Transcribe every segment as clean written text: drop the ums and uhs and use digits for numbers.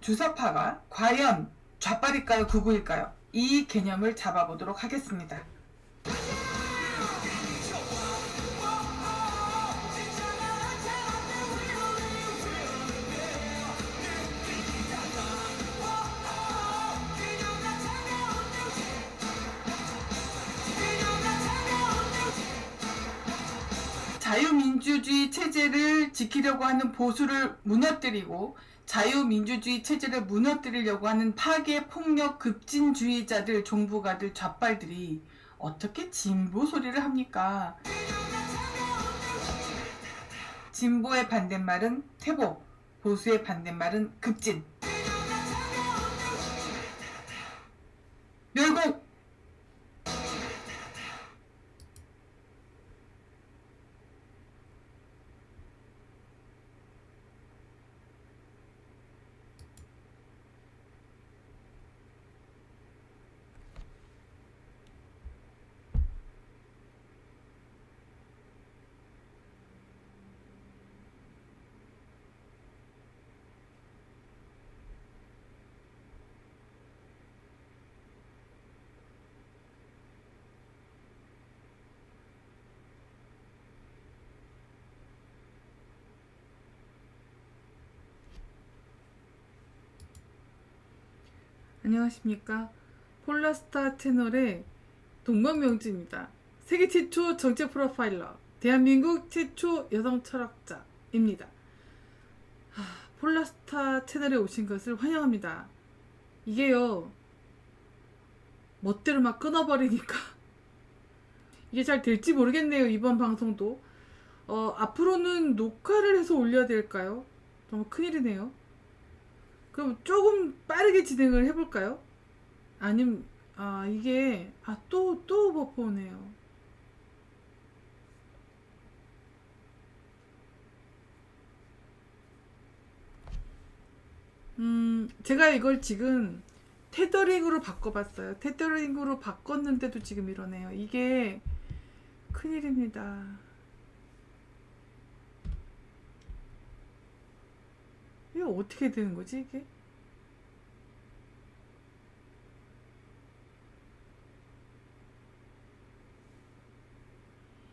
주사파가 과연 좌빨일까요, 극우일까요? 이 개념을 잡아보도록 하겠습니다. 자유민주주의 체제를 지키려고 하는 보수를 무너뜨리고 자유민주주의 체제를 무너뜨리려고 하는 파괴, 폭력, 급진주의자들, 종부가들, 좌빨들이 어떻게 진보 소리를 합니까? 진보의 반대말은 퇴보, 보수의 반대말은 급진. 멸공! 안녕하십니까. 폴라스타 채널의 동방명주입니다. 세계 최초 정책 프로파일러, 대한민국 최초 여성 철학자입니다. 폴라스타 채널에 오신 것을 환영합니다. 이게요, 멋대로 막 끊어버리니까 이게 잘 될지 모르겠네요. 이번 방송도 앞으로는 녹화를 해서 올려야 될까요? 너무 큰일이네요. 그럼 조금 빠르게 진행을 해볼까요? 아님 이게 또 버퍼 오네요. 제가 이걸 지금 테더링으로 바꿔봤어요. 테더링으로 바꿨는데도 지금 이러네요. 이게 큰일입니다. 이게 어떻게 되는 거지, 이게?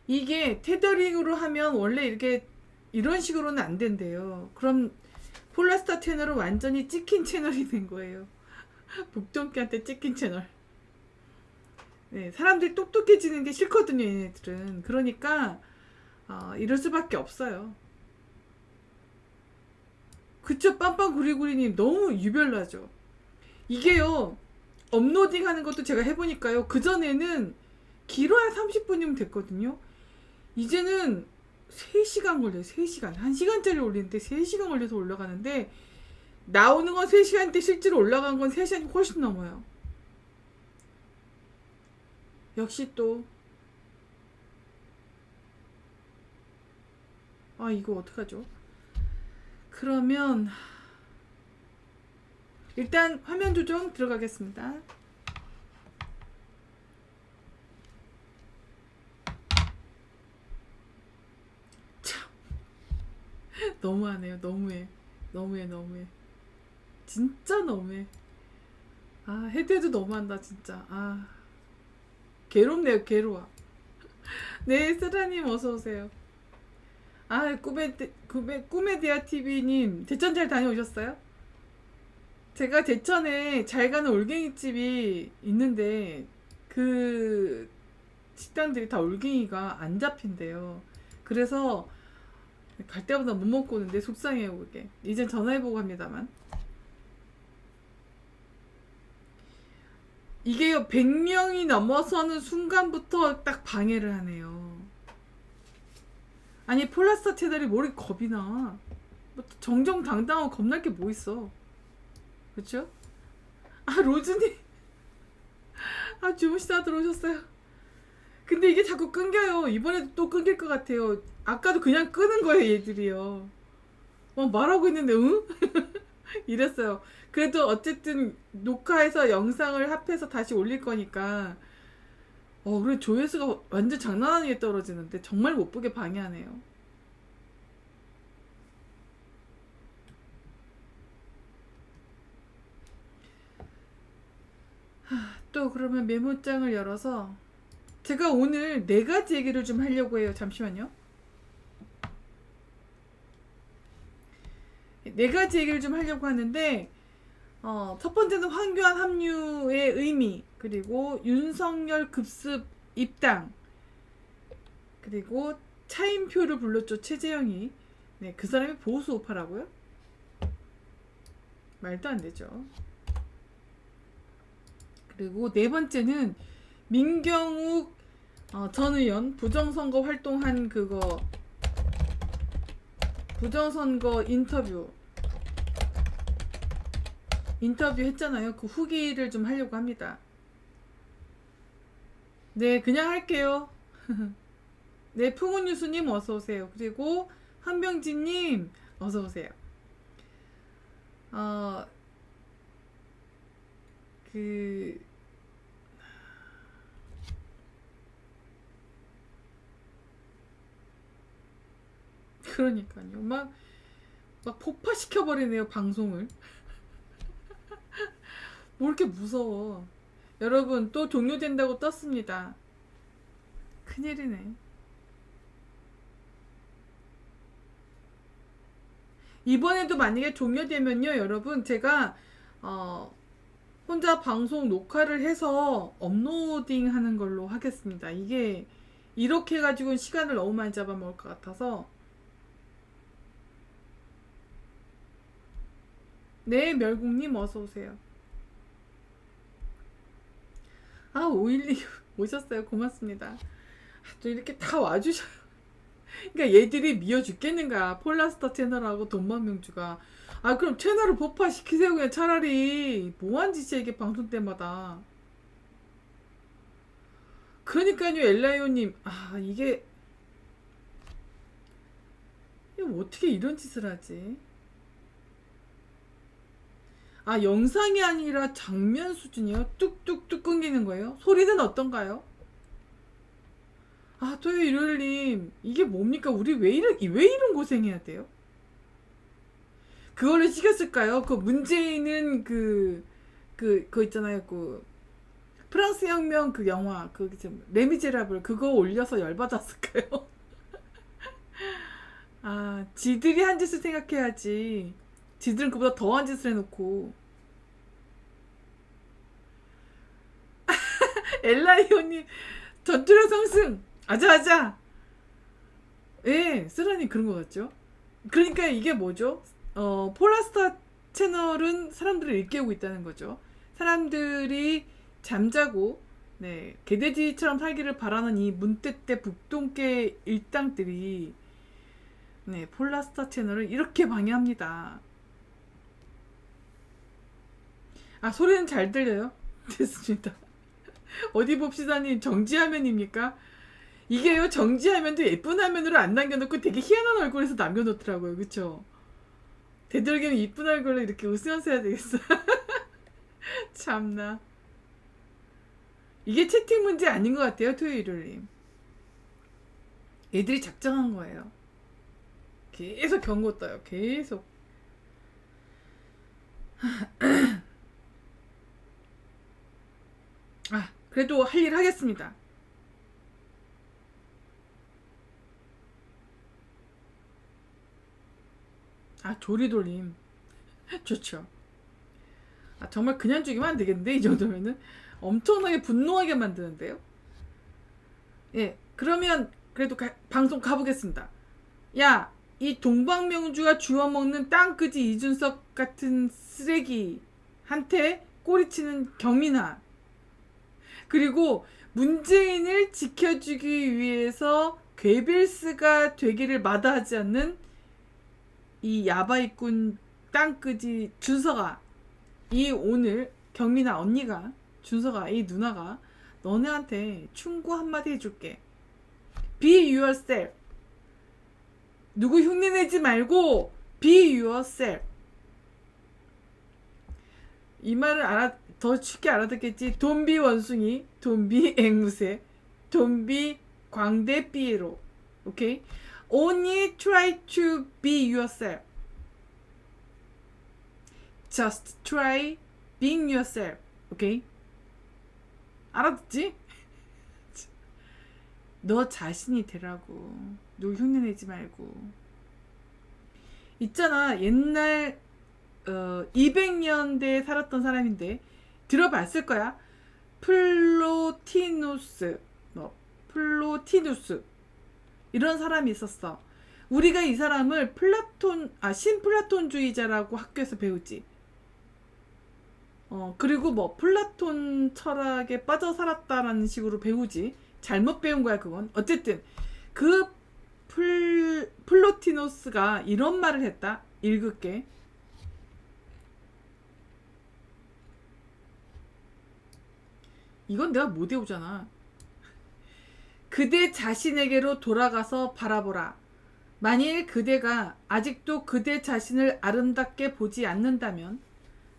이게 테더링으로 하면 원래 이렇게 이런 식으로는 안 된대요. 그럼 폴라스타 채널은 완전히 찍힌 채널이 된 거예요. 북동기한테 찍힌 채널. 네, 사람들이 똑똑해지는 게 싫거든요, 얘네들은. 그러니까 이럴 수밖에 없어요. 그쵸, 빰빰구리구리님 너무 유별나죠. 이게요, 업로딩 하는 것도 제가 해보니까요, 그전에는 길어야 30분이면 됐거든요. 이제는 3시간 걸려요. 3시간. 1시간짜리 올리는데 3시간 걸려서 올라가는데, 나오는 건 3시간인데 실제로 올라간 건 3시간이 훨씬 넘어요. 역시 또 이거 어떡하죠? 그러면 일단 화면 조정 들어가겠습니다. 참 너무하네요. 너무해. 진짜 너무해. 헤드도 너무한다 진짜. 괴롭네요. 괴로워. 네, 쓰라님 어서오세요. 꿈의 디아 TV님, 대천 잘 다녀오셨어요? 제가 대천에 잘 가는 올갱이집이 있는데, 그 식당들이 다 올갱이가 안 잡힌대요. 그래서 갈 때마다 못 먹고 오는데 속상해요, 그게. 이젠 전화해보고 합니다만. 이게요, 100명이 넘어서는 순간부터 딱 방해를 하네요. 아니, 폴라스타 채널이 뭘 이렇게 겁이 나. 뭐 정정당당하고 겁날 게 뭐 있어. 그쵸? 로즈님. 주무시다 들어오셨어요. 근데 이게 자꾸 끊겨요. 이번에도 또 끊길 것 같아요. 아까도 그냥 끄는 거예요, 얘들이요. 말하고 있는데, 응? 이랬어요. 그래도 어쨌든 녹화해서 영상을 합해서 다시 올릴 거니까, 그래, 조회수가 완전 장난 아니게 떨어지는데 정말 못 보게 방해하네요. 또 그러면 메모장을 열어서 제가 오늘 4가지 얘기를 좀 하려고 해요. 잠시만요. 4가지 얘기를 좀 하려고 하는데 첫 번째는 황교안 합류의 의미, 그리고 윤석열 급습 입당, 그리고 차임표를 불렀죠. 최재형이. 네, 그 사람이 보수 우파라고요? 말도 안 되죠. 그리고 4번째는 민경욱 전 의원 부정선거 활동한 그거 부정선거 인터뷰 했잖아요. 그 후기를 좀 하려고 합니다. 네, 그냥 할게요. 네, 풍운유수님 어서오세요. 그리고 한병진님 어서오세요. 그러니까요. 막 폭파시켜버리네요, 방송을. 뭐 이렇게 무서워. 여러분, 또 종료된다고 떴습니다. 큰일이네. 이번에도 만약에 종료되면요, 여러분, 제가 혼자 방송 녹화를 해서 업로딩 하는 걸로 하겠습니다. 이게 이렇게 해가지고는 시간을 너무 많이 잡아먹을 것 같아서. 네, 멸국님 어서오세요. 512 오셨어요. 고맙습니다. 또 이렇게 다 와주셔요. 그러니까 얘들이 미워 죽겠는가. 폴라스터 채널하고 돈만명주가. 그럼 채널을 폭파시키세요. 그냥 차라리. 뭐한 짓이야 이게 방송 때마다. 그러니까요, 엘라이오님. 이게 어떻게 이런 짓을 하지? 영상이 아니라 장면 수준이요? 뚝뚝뚝 끊기는 거예요? 소리는 어떤가요? 토요일 일요일님, 이게 뭡니까? 우리 왜 이런 고생해야 돼요? 그걸로 시켰을까요? 그 문재인은 그거 있잖아요. 프랑스 혁명 그 영화, 레미제라블, 그거 올려서 열받았을까요? 지들이 한 짓을 생각해야지. 지들은 그보다 더한 짓을 해놓고. 엘라이오님, 전투력 상승! 아자아자! 예, 쓰라니 그런 것 같죠? 그러니까 이게 뭐죠? 폴라스타 채널은 사람들을 일깨우고 있다는 거죠. 사람들이 잠자고, 네, 개돼지처럼 살기를 바라는 이 문떼떼 북동계 일당들이, 네, 폴라스타 채널을 이렇게 방해합니다. 소리는 잘 들려요? 됐습니다. 어디 봅시다님, 정지화면입니까? 이게요, 정지화면도 예쁜 화면으로 안 남겨놓고 되게 희한한 얼굴에서 남겨놓더라고요. 그쵸? 되도록이면 이쁜 얼굴로 이렇게 웃으면서 해야 되겠어. 참나. 이게 채팅 문제 아닌 것 같아요, 토요일님. 애들이 작정한 거예요. 계속 경고 떠요. 계속. 그래도 할 일 하겠습니다. 조리돌림. 좋죠. 정말 그냥 죽이면 안 되겠는데, 이 정도면은. 엄청나게 분노하게 만드는데요. 예, 그러면 그래도 방송 가보겠습니다. 야, 이 동방명주가 주워먹는 땅끄지 이준석 같은 쓰레기한테 꼬리치는 경민아, 그리고 문재인을 지켜주기 위해서 괴벨스가 되기를 마다하지 않는 이 야바이꾼 땅끄지 준서가, 이 오늘 경민아 언니가, 준서가, 이 누나가 너네한테 충고 한마디 해줄게. Be yourself. 누구 흉내내지 말고 be yourself. 이 말을 더 쉽게 알아듣겠지. Don't be 원숭이, Don't be 앵무새, Don't be 광대 삐에로. 오케이? Only try to be yourself. Just try being yourself. 오케이? 알아듣지? 너 자신이 되라고. 누구 흉내내지 말고. 있잖아, 옛날 200년대에 살았던 사람인데 들어봤을 거야. 플로티누스, 플로티누스 이런 사람이 있었어. 우리가 이 사람을 신플라톤주의자라고 학교에서 배우지. 그리고 뭐 플라톤 철학에 빠져 살았다라는 식으로 배우지. 잘못 배운 거야 그건. 어쨌든 그 플로티노스가 이런 말을 했다. 읽을게. 이건 내가 못 외우잖아. 그대 자신에게로 돌아가서 바라보라. 만일 그대가 아직도 그대 자신을 아름답게 보지 않는다면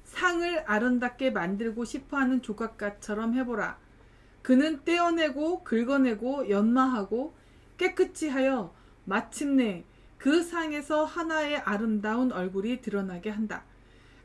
상을 아름답게 만들고 싶어하는 조각가처럼 해보라. 그는 떼어내고 긁어내고 연마하고 깨끗이 하여 마침내 그 상에서 하나의 아름다운 얼굴이 드러나게 한다.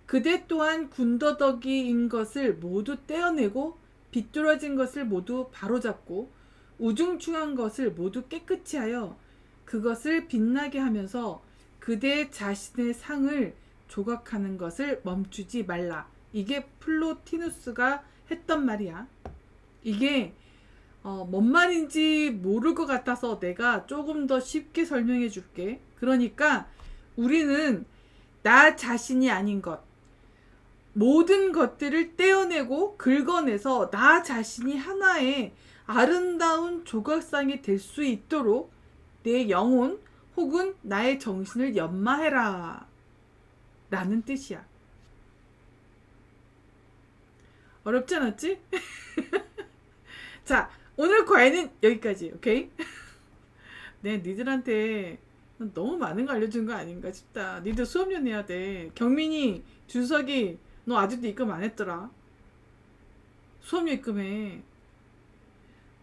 그대 또한 군더더기인 것을 모두 떼어내고 비뚤어진 것을 모두 바로잡고 우중충한 것을 모두 깨끗이 하여 그것을 빛나게 하면서 그대 자신의 상을 조각하는 것을 멈추지 말라. 이게 플로티누스가 했던 말이야. 이게 뭔 말인지 모를 것 같아서 내가 조금 더 쉽게 설명해 줄게. 그러니까 우리는 나 자신이 아닌 것, 모든 것들을 떼어내고 긁어내서 나 자신이 하나의 아름다운 조각상이 될 수 있도록 내 영혼 혹은 나의 정신을 연마해라 라는 뜻이야. 어렵지 않았지? 자, 오늘 과외는 여기까지. 오케이? 네, 니들한테 너무 많은 거 알려준 거 아닌가 싶다. 니들 수업료 내야 돼. 경민이, 준석이, 너 아직도 입금 안 했더라. 수업료 입금해.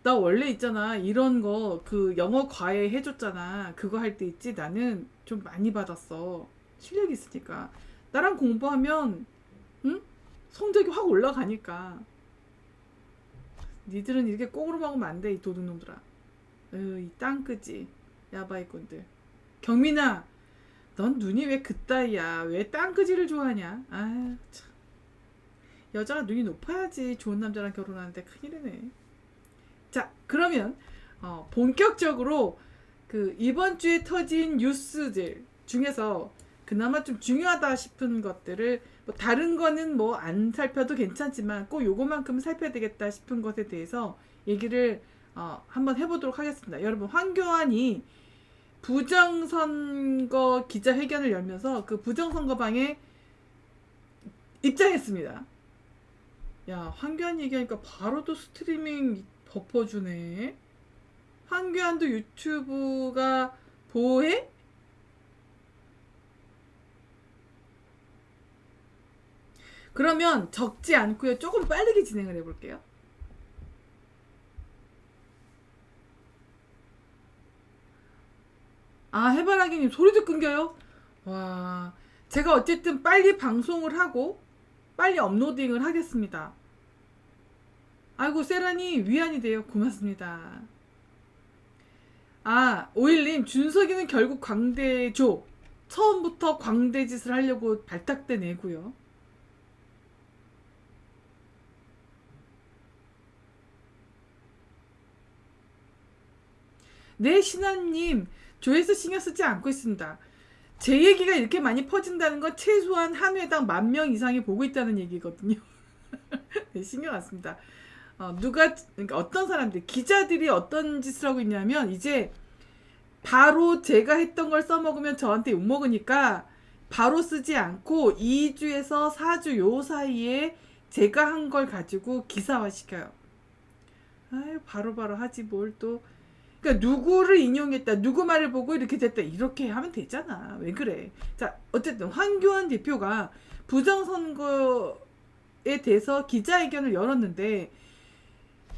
나 원래 있잖아, 이런 거 그 영어 과외 해줬잖아. 그거 할 때 있지. 나는 좀 많이 받았어. 실력이 있으니까. 나랑 공부하면 응? 성적이 확 올라가니까. 니들은 이렇게 꽁으로 먹으면 안 돼, 이 도둑놈들아. 이 땅끄지 야바이꾼들. 경민아, 넌 눈이 왜 그따위야? 왜 땅끄지를 좋아하냐? 아 참, 여자가 눈이 높아야지 좋은 남자랑 결혼하는데 큰일이네. 자, 그러면 본격적으로 그 이번 주에 터진 뉴스들 중에서 그나마 좀 중요하다 싶은 것들을, 뭐 다른 거는 뭐 안 살펴도 괜찮지만 꼭 요거만큼은 살펴야 되겠다 싶은 것에 대해서 얘기를 한번 해보도록 하겠습니다. 여러분, 황교안이 부정선거 기자회견을 열면서 그 부정선거방에 입장했습니다. 야, 황교안 얘기하니까 바로 또 스트리밍 덮어주네. 황교안도 유튜브가 보호해? 그러면 적지 않고요. 조금 빠르게 진행을 해볼게요. 해바라기님 소리도 끊겨요? 와, 제가 어쨌든 빨리 방송을 하고 빨리 업로딩을 하겠습니다. 아이고, 세라님 위안이 돼요. 고맙습니다. 오일님, 준석이는 결국 광대조. 처음부터 광대짓을 하려고 발탁대 내고요. 네, 신하님, 조회수 신경 쓰지 않고 있습니다. 제 얘기가 이렇게 많이 퍼진다는 건 최소한 한 회당 10,000명 이상이 보고 있다는 얘기거든요. 네, 신경 안 씁니다. 그러니까 어떤 사람들, 기자들이 어떤 짓을 하고 있냐면, 이제 바로 제가 했던 걸 써먹으면 저한테 욕먹으니까 바로 쓰지 않고 2주에서 4주 요 사이에 제가 한 걸 가지고 기사화 시켜요. 아유, 바로바로 하지 뭘 또. 그러니까 누구를 인용했다, 누구 말을 보고 이렇게 됐다, 이렇게 하면 되잖아. 왜 그래? 자, 어쨌든 황교안 대표가 부정선거에 대해서 기자회견을 열었는데,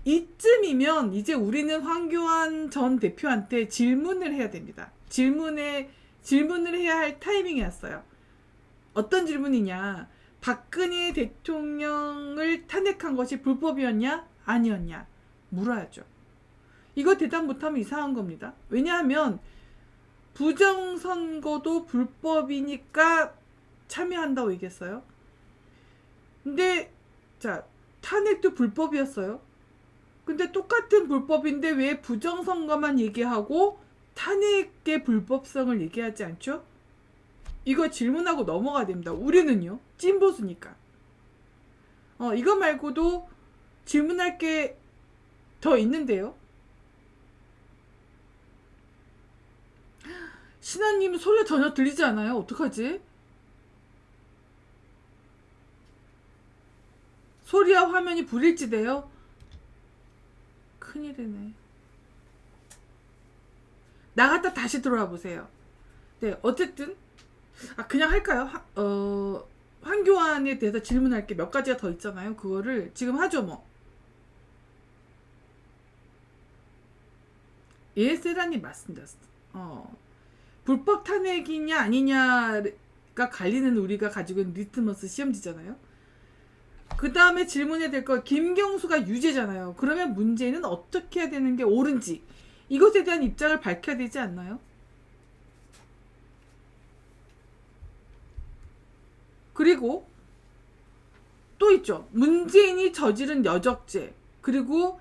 이쯤이면 이제 우리는 황교안 전 대표한테 질문을 해야 됩니다. 질문을 해야 할 타이밍이 왔어요. 어떤 질문이냐? 박근혜 대통령을 탄핵한 것이 불법이었냐? 아니었냐 물어야죠. 이거 대답 못하면 이상한 겁니다. 왜냐하면 부정선거도 불법이니까 참여한다고 얘기했어요. 근데 자, 탄핵도 불법이었어요. 근데 똑같은 불법인데 왜 부정선거만 얘기하고 탄핵의 불법성을 얘기하지 않죠? 이거 질문하고 넘어가야 됩니다. 우리는요, 찐보수니까. 이거 말고도 질문할 게 더 있는데요. 신하님 소리가 전혀 들리지 않아요? 어떡하지? 소리와 화면이 불일치돼요? 큰일이네. 나갔다 다시 들어와 보세요. 네, 어쨌든 그냥 할까요? 황교안에 대해서 질문할 게 몇 가지가 더 있잖아요. 그거를 지금 하죠 뭐. 예, 세라님 맞습니다. 불법 탄핵이냐 아니냐가 갈리는 우리가 가지고 있는 리트머스 시험지잖아요. 그 다음에 질문해야 될 거, 김경수가 유죄잖아요. 그러면 문재인은 어떻게 해야 되는 게 옳은지, 이것에 대한 입장을 밝혀야 되지 않나요? 그리고 또 있죠. 문재인이 저지른 여적죄, 그리고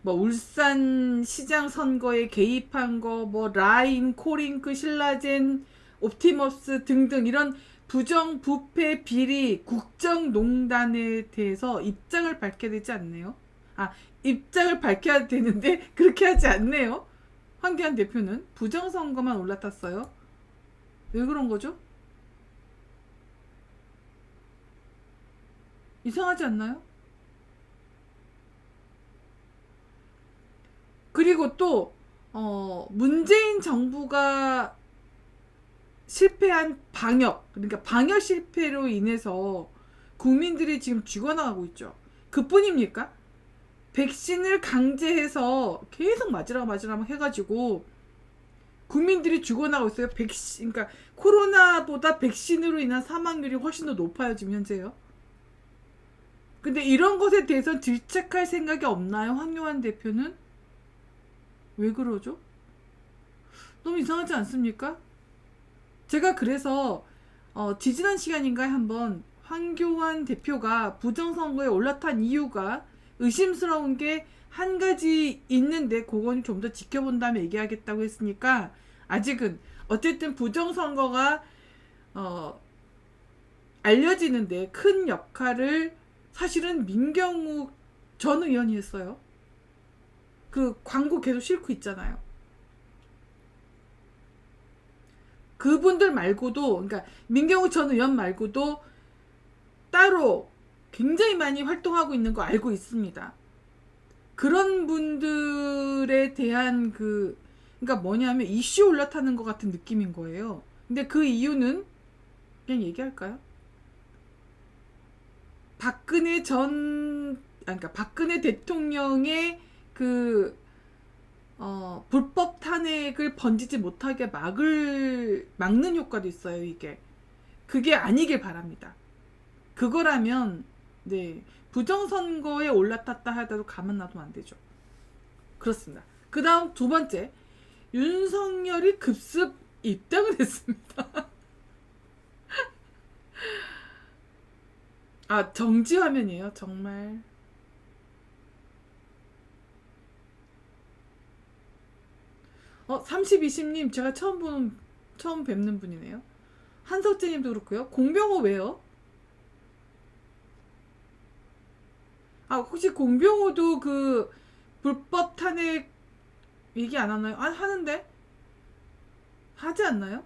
뭐 울산 시장 선거에 개입한 거, 뭐 라임, 코링크, 신라젠, 옵티머스 등등 이런 부정, 부패, 비리, 국정농단에 대해서 입장을 밝혀야 되지 않네요. 입장을 밝혀야 되는데 그렇게 하지 않네요. 황교안 대표는 부정선거만 올라탔어요. 왜 그런 거죠? 이상하지 않나요? 그리고 또 문재인 정부가 실패한 방역, 그러니까 방역 실패로 인해서 국민들이 지금 죽어나가고 있죠. 그뿐입니까? 백신을 강제해서 계속 맞으라고 해가지고 국민들이 죽어나가고 있어요. 그러니까 코로나보다 백신으로 인한 사망률이 훨씬 더 높아요, 지금 현재요. 근데 이런 것에 대해서 질책할 생각이 없나요, 황교안 대표는? 왜 그러죠? 너무 이상하지 않습니까? 제가 그래서 지지난 시간인가에 한번 황교안 대표가 부정선거에 올라탄 이유가 의심스러운 게 한 가지 있는데 그건 좀 더 지켜본 다음에 얘기하겠다고 했으니까, 아직은 어쨌든 부정선거가 알려지는데 큰 역할을 사실은 민경욱 전 의원이 했어요. 그 광고 계속 싣고 있잖아요. 그분들 말고도, 그러니까 민경욱 전 의원 말고도 따로 굉장히 많이 활동하고 있는 거 알고 있습니다. 그런 분들에 대한 그러니까 뭐냐면 이슈 올라타는 것 같은 느낌인 거예요. 근데 그 이유는 그냥 얘기할까요? 그러니까 박근혜 대통령의 불법 탄핵을 번지지 못하게 막는 효과도 있어요, 이게. 그게 아니길 바랍니다. 그거라면, 네, 부정선거에 올라탔다 하더라도 가만 놔두면 안 되죠. 그렇습니다. 그 다음 두 번째, 윤석열이 급습 입당을 했습니다. 정지 화면이에요, 정말. 어, 3020님, 제가 처음 뵙는 분이네요. 한석재님도 그렇고요. 공병호 왜요? 혹시 공병호도 그 불법 탄핵 얘기 안 하나요? 하는데? 하지 않나요?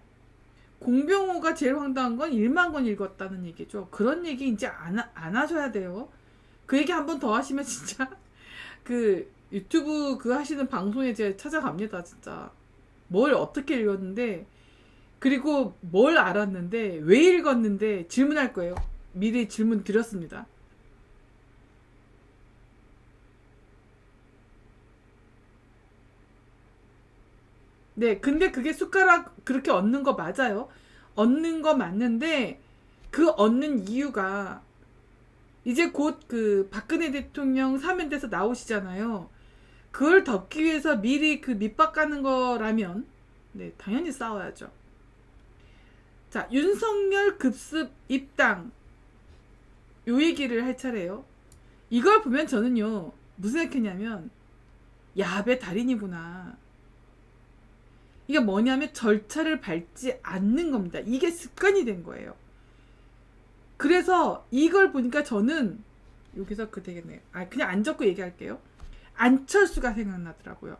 공병호가 제일 황당한 건 1만 권 읽었다는 얘기죠. 그런 얘기 이제 안 하셔야 돼요. 그 얘기 한 번 더 하시면 진짜 그 유튜브 그 하시는 방송에 제가 찾아갑니다, 진짜. 뭘 어떻게 읽었는데, 그리고 뭘 알았는데, 왜 읽었는데 질문할 거예요. 미리 질문 드렸습니다. 네, 근데 그게 숟가락 그렇게 얻는 거 맞아요. 얻는 거 맞는데, 그 얻는 이유가 이제 곧 그 박근혜 대통령 사면돼서 나오시잖아요. 그걸 덮기 위해서 미리 그 밑밥 가는 거라면 네, 당연히 싸워야죠. 자, 윤석열 급습 입당 요 얘기를 할 차례예요. 이걸 보면 저는요 무슨 생각했냐면 야배 달인이구나. 이게 뭐냐면 절차를 밟지 않는 겁니다. 이게 습관이 된 거예요. 그래서 이걸 보니까 저는 여기서 그 되겠네요. 그냥 안 적고 얘기할게요. 안철수가 생각나더라고요.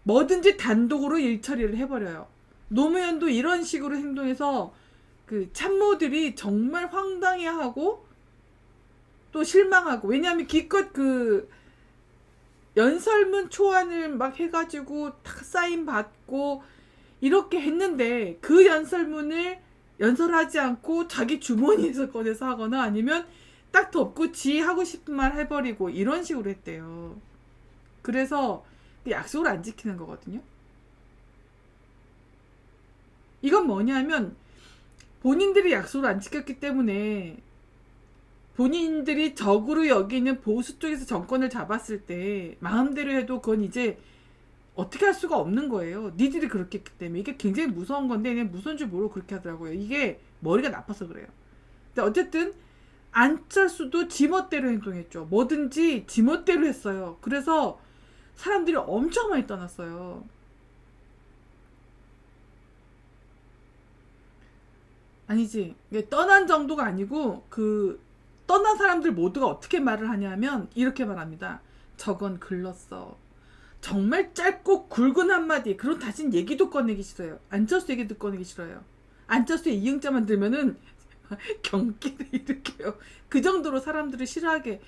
뭐든지 단독으로 일 처리를 해버려요. 노무현도 이런 식으로 행동해서 그 참모들이 정말 황당해하고 또 실망하고, 왜냐하면 기껏 그 연설문 초안을 막 해가지고 탁 사인 받고 이렇게 했는데 그 연설문을 연설하지 않고 자기 주머니에서 꺼내서 하거나 아니면 딱 덮고 지 하고 싶은 말 해버리고 이런 식으로 했대요. 그래서 약속을 안 지키는 거거든요. 이건 뭐냐면 본인들이 약속을 안 지켰기 때문에 본인들이 적으로 여기는 보수 쪽에서 정권을 잡았을 때 마음대로 해도 그건 이제 어떻게 할 수가 없는 거예요. 니들이 그렇게 했기 때문에. 이게 굉장히 무서운 건데 그냥 무서운 줄 모르고 그렇게 하더라고요. 이게 머리가 나빠서 그래요. 근데 어쨌든 안철수도 지멋대로 행동했죠. 뭐든지 지멋대로 했어요. 그래서 사람들이 엄청 많이 떠났어요. 아니지. 떠난 정도가 아니고 그 떠난 사람들 모두가 어떻게 말을 하냐면 이렇게 말합니다. 저건 글렀어. 정말 짧고 굵은 한마디. 그런 다신 얘기도 꺼내기 싫어요. 안철수 얘기도 꺼내기 싫어요. 안철수의 이응자만 들면은 경기를 일으켜요. 그 정도로 사람들을 싫어하게.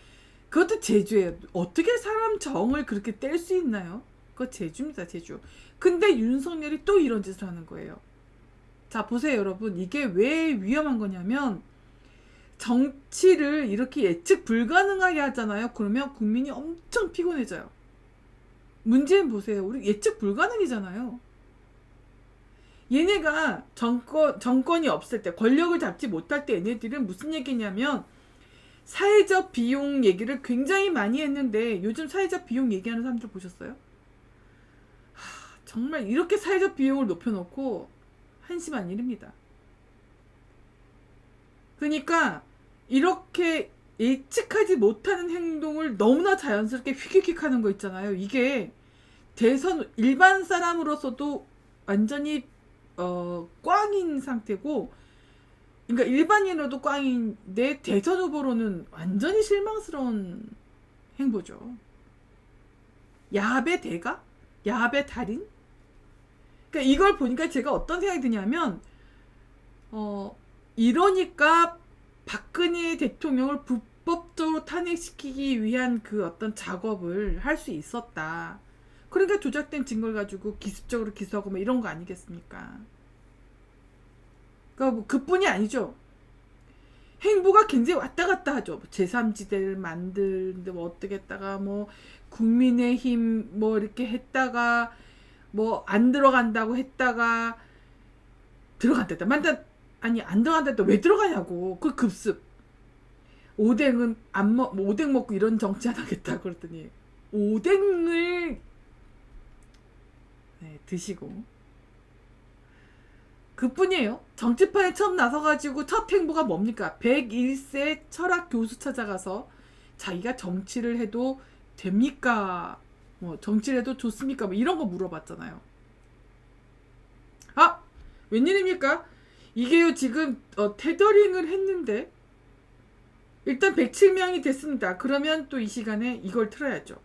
그것도 제주예요. 어떻게 사람 정을 그렇게 뗄 수 있나요? 그거 제주입니다. 제주. 근데 윤석열이 또 이런 짓을 하는 거예요. 자, 보세요 여러분. 이게 왜 위험한 거냐면 정치를 이렇게 예측 불가능하게 하잖아요. 그러면 국민이 엄청 피곤해져요. 문제는 보세요. 우리 예측 불가능이잖아요. 얘네가 정권이 없을 때, 권력을 잡지 못할 때 얘네들은 무슨 얘기냐면 사회적 비용 얘기를 굉장히 많이 했는데 요즘 사회적 비용 얘기하는 사람들 보셨어요? 정말 이렇게 사회적 비용을 높여놓고 한심한 일입니다. 그러니까 이렇게 예측하지 못하는 행동을 너무나 자연스럽게 휙휙휙 하는 거 있잖아요. 이게 대선 일반 사람으로서도 완전히 꽝인 상태고, 그러니까 일반인으로도 꽝인데 대선 후보로는 완전히 실망스러운 행보죠. 야배 대가? 야배 달인? 그러니까 이걸 보니까 제가 어떤 생각이 드냐면 이러니까 박근혜 대통령을 불법적으로 탄핵시키기 위한 그 어떤 작업을 할 수 있었다. 그러니까 조작된 증거를 가지고 기습적으로 기소하고 뭐 이런 거 아니겠습니까? 그러니까 뭐 그뿐이 아니죠. 행보가 굉장히 왔다 갔다 하죠. 제3지대를 만드는데 뭐 어떻게 했다가 뭐 국민의힘 뭐 이렇게 했다가 뭐 안 들어간다고 했다가 들어간다. 아니 안 들어간다. 왜 들어가냐고. 그 급습. 오뎅은 오뎅 먹고 이런 정치 안 하겠다 그랬더니 오뎅을 드시고. 그뿐이에요. 정치판에 처음 나서가지고 첫 행보가 뭡니까? 101세 철학 교수 찾아가서 자기가 정치를 해도 됩니까? 뭐 정치를 해도 좋습니까? 뭐 이런 거 물어봤잖아요. 웬일입니까? 이게요 지금 테더링을 했는데 일단 107명이 됐습니다. 그러면 또 이 시간에 이걸 틀어야죠.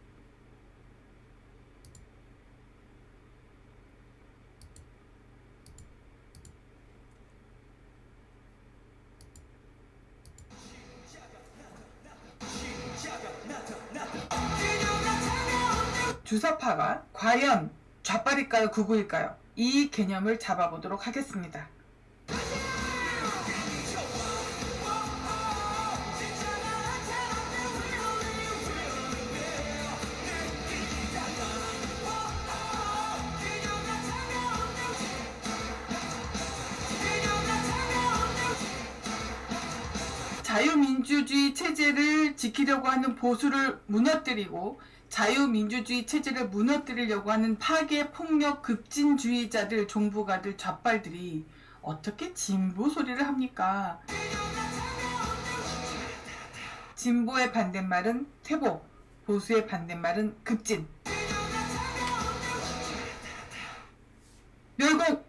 주사파가 과연 좌빨일까요? 극우일까요? 이 개념을 잡아보도록 하겠습니다. 민주주의 체제를 지키려고 하는 보수를 무너뜨리고 자유민주주의 체제를 무너뜨리려고 하는 파괴, 폭력, 급진주의자들, 종부가들, 좌빨들이 어떻게 진보 소리를 합니까? 진보의 반대말은 퇴보, 보수의 반대말은 급진. 멸공!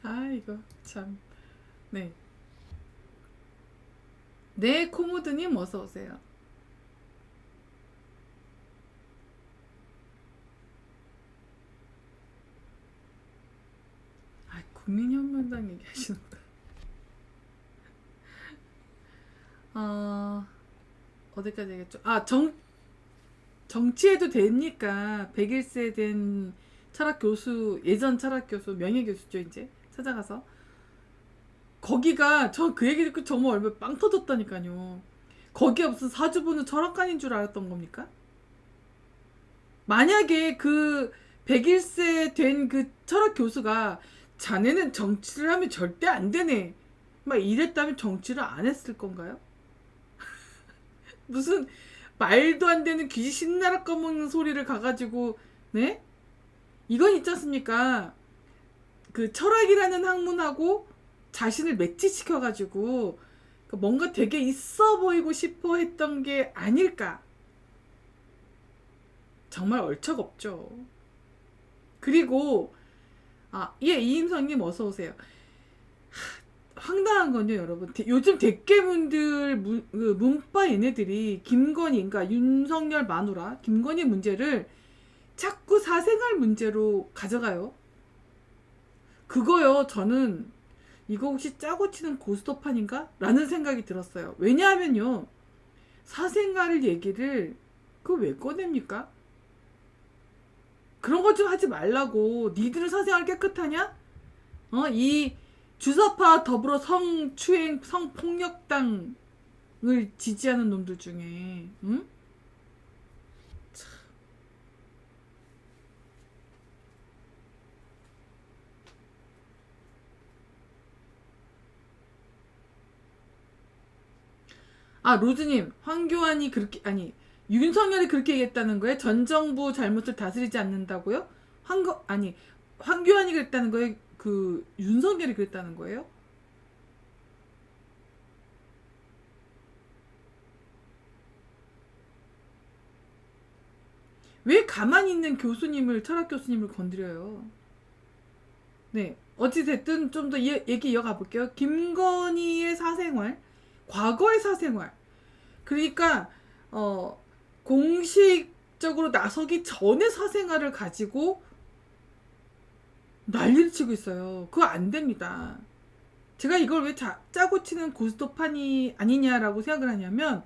아, 이거 참. 네. 네, 코모드님 어서 오세요. 아, 국민혁명당 얘기하시는 거야. 어디까지 얘기했죠? 정치해도 됩니까? 101세 된 철학 교수, 예전 철학 교수, 명예 교수죠, 이제. 찾아가서. 거기가, 저 그 얘기 듣고 정말 얼마나 빵 터졌다니까요. 거기에 무슨 사주보는 철학관인 줄 알았던 겁니까? 만약에 그 101세 된 그 철학 교수가 자네는 정치를 하면 절대 안 되네. 막 이랬다면 정치를 안 했을 건가요? 무슨 말도 안 되는 귀신 신나라 꺼먹는 소리를 가가지고, 네? 이건 있지 않습니까? 그 철학이라는 학문하고 자신을 매치시켜가지고 뭔가 되게 있어 보이고 싶어 했던 게 아닐까. 정말 얼척없죠. 그리고 예, 이임성님 어서 오세요. 황당한 건요, 여러분. 요즘 대깨문들 문파 얘네들이 김건희, 그러니까 윤석열 마누라 김건희 문제를 자꾸 사생활 문제로 가져가요. 그거요, 저는 이거 혹시 짜고 치는 고스톱판인가? 라는 생각이 들었어요. 왜냐하면요, 사생활 얘기를 그거 왜 꺼냅니까? 그런 거 좀 하지 말라고. 니들은 사생활 깨끗하냐? 이 주사파 더불어 성추행, 성폭력당을 지지하는 놈들 중에, 응? 로즈님, 황교안이 그렇게, 윤석열이 그렇게 얘기했다는 거예요? 전 정부 잘못을 다스리지 않는다고요? 황교안이 그랬다는 거예요? 그, 윤석열이 그랬다는 거예요? 왜 가만히 있는 교수님을, 철학 교수님을 건드려요? 네. 어찌됐든 좀 더 얘기 이어가 볼게요. 김건희의 사생활, 과거의 사생활. 그러니까, 공식적으로 나서기 전에 사생활을 가지고 난리를 치고 있어요. 그거 안 됩니다. 제가 이걸 왜 짜고 치는 고스톱판이 아니냐라고 생각을 하냐면,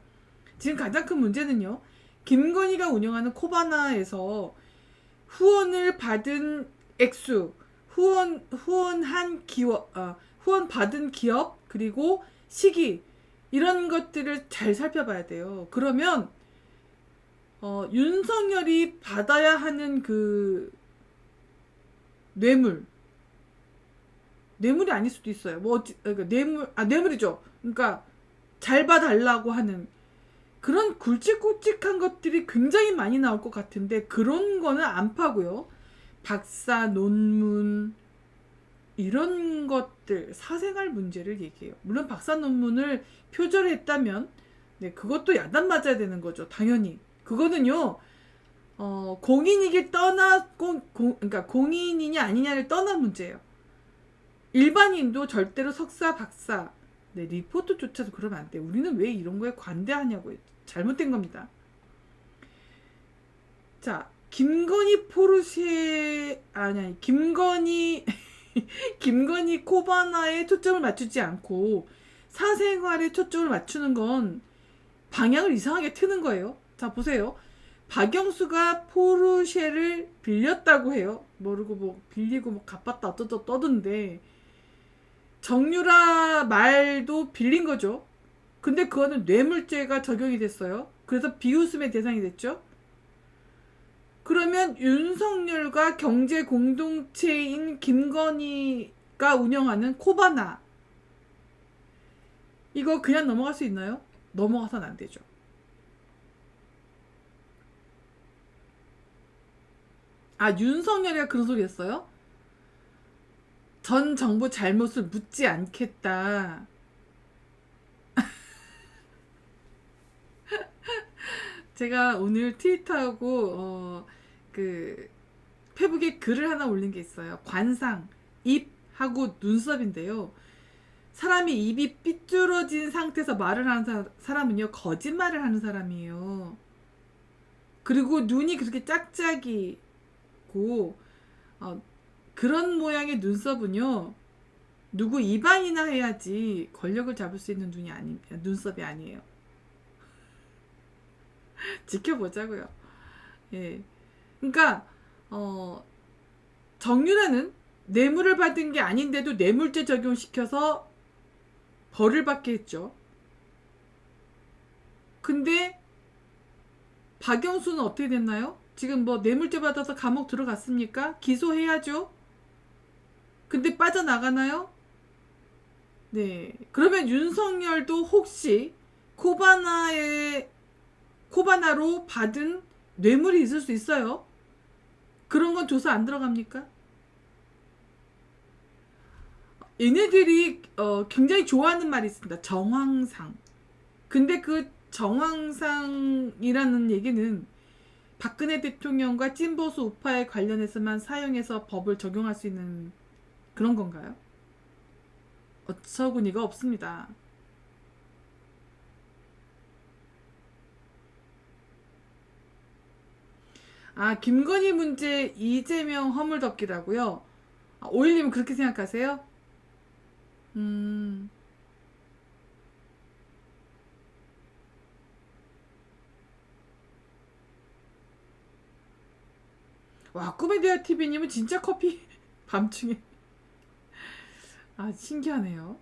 지금 가장 큰 문제는요, 김건희가 운영하는 코바나에서 후원을 받은 액수, 후원한 기업, 후원 받은 기업, 그리고 시기, 이런 것들을 잘 살펴봐야 돼요. 그러면, 윤석열이 받아야 하는 그, 뇌물이 아닐 수도 있어요. 그러니까 뇌물이죠. 그러니까, 잘 봐달라고 하는, 그런 굵직굵직한 것들이 굉장히 많이 나올 것 같은데, 그런 거는 안 파고요. 박사 논문, 이런 것들, 사생활 문제를 얘기해요. 물론 박사 논문을 표절했다면, 네, 그것도 야단 맞아야 되는 거죠. 당연히. 그거는요, 공인이길 그러니까 공인이냐 아니냐를 떠난 문제예요. 일반인도 절대로 석사, 박사, 네, 리포트조차도 그러면 안 돼. 우리는 왜 이런 거에 관대하냐고요. 잘못된 겁니다. 자, 김건희 김건희 코바나에 초점을 맞추지 않고 사생활에 초점을 맞추는 건 방향을 이상하게 트는 거예요. 자, 보세요. 박영수가 포르쉐를 빌렸다고 해요. 모르고 뭐 빌리고 뭐 갚았다 어쩌다 떠든데, 정유라 말도 빌린 거죠. 근데 그거는 뇌물죄가 적용이 됐어요. 그래서 비웃음의 대상이 됐죠. 그러면 윤석열과 경제 공동체인 김건희가 운영하는 코바나, 이거 그냥 넘어갈 수 있나요? 넘어가선 안 되죠. 아, 윤석열이가 그런 소리 했어요? 전 정부 잘못을 묻지 않겠다. 제가 오늘 트위터하고 그 페북에 글을 하나 올린 게 있어요. 관상, 입하고 눈썹인데요. 사람이 입이 삐뚤어진 상태에서 말을 하는 사람은요, 거짓말을 하는 사람이에요. 그리고 눈이 그렇게 짝짝이고 그런 모양의 눈썹은요, 누구 입안이나 해야지 권력을 잡을 수 있는 눈썹이 아니에요. 지켜보자고요. 예. 그러니까 정유라는 뇌물을 받은 게 아닌데도 뇌물죄 적용시켜서 벌을 받게 했죠. 근데 박영수는 어떻게 됐나요? 지금 뭐 뇌물죄 받아서 감옥 들어갔습니까? 기소해야죠. 근데 빠져나가나요? 네. 그러면 윤석열도 혹시 코바나로 받은 뇌물이 있을 수 있어요. 그런 건 조사 안 들어갑니까? 얘네들이 굉장히 좋아하는 말이 있습니다. 정황상. 근데 그 정황상이라는 얘기는 박근혜 대통령과 찐보수 우파에 관련해서만 사용해서 법을 적용할 수 있는 그런 건가요? 어처구니가 없습니다. 아, 김건희 문제 이재명 허물덮기라고요? 아, 오일님은 그렇게 생각하세요? 와, 꿈의 대화 TV님은 진짜 커피 밤중에. 아, 신기하네요.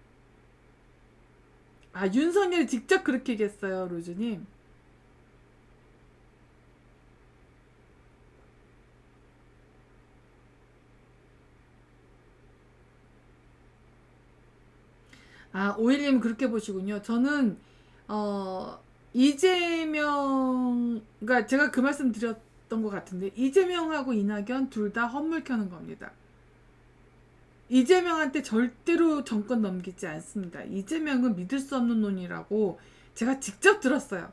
아, 윤석열이 직접 그렇게 얘기했어요, 로즈님. 아, 오일님 그렇게 보시군요. 저는 이재명, 그러니까 제가 그 말씀 드렸던 것 같은데, 이재명하고 이낙연 둘 다 헛물 켜는 겁니다. 이재명한테 절대로 정권 넘기지 않습니다. 이재명은 믿을 수 없는 놈이라고 제가 직접 들었어요.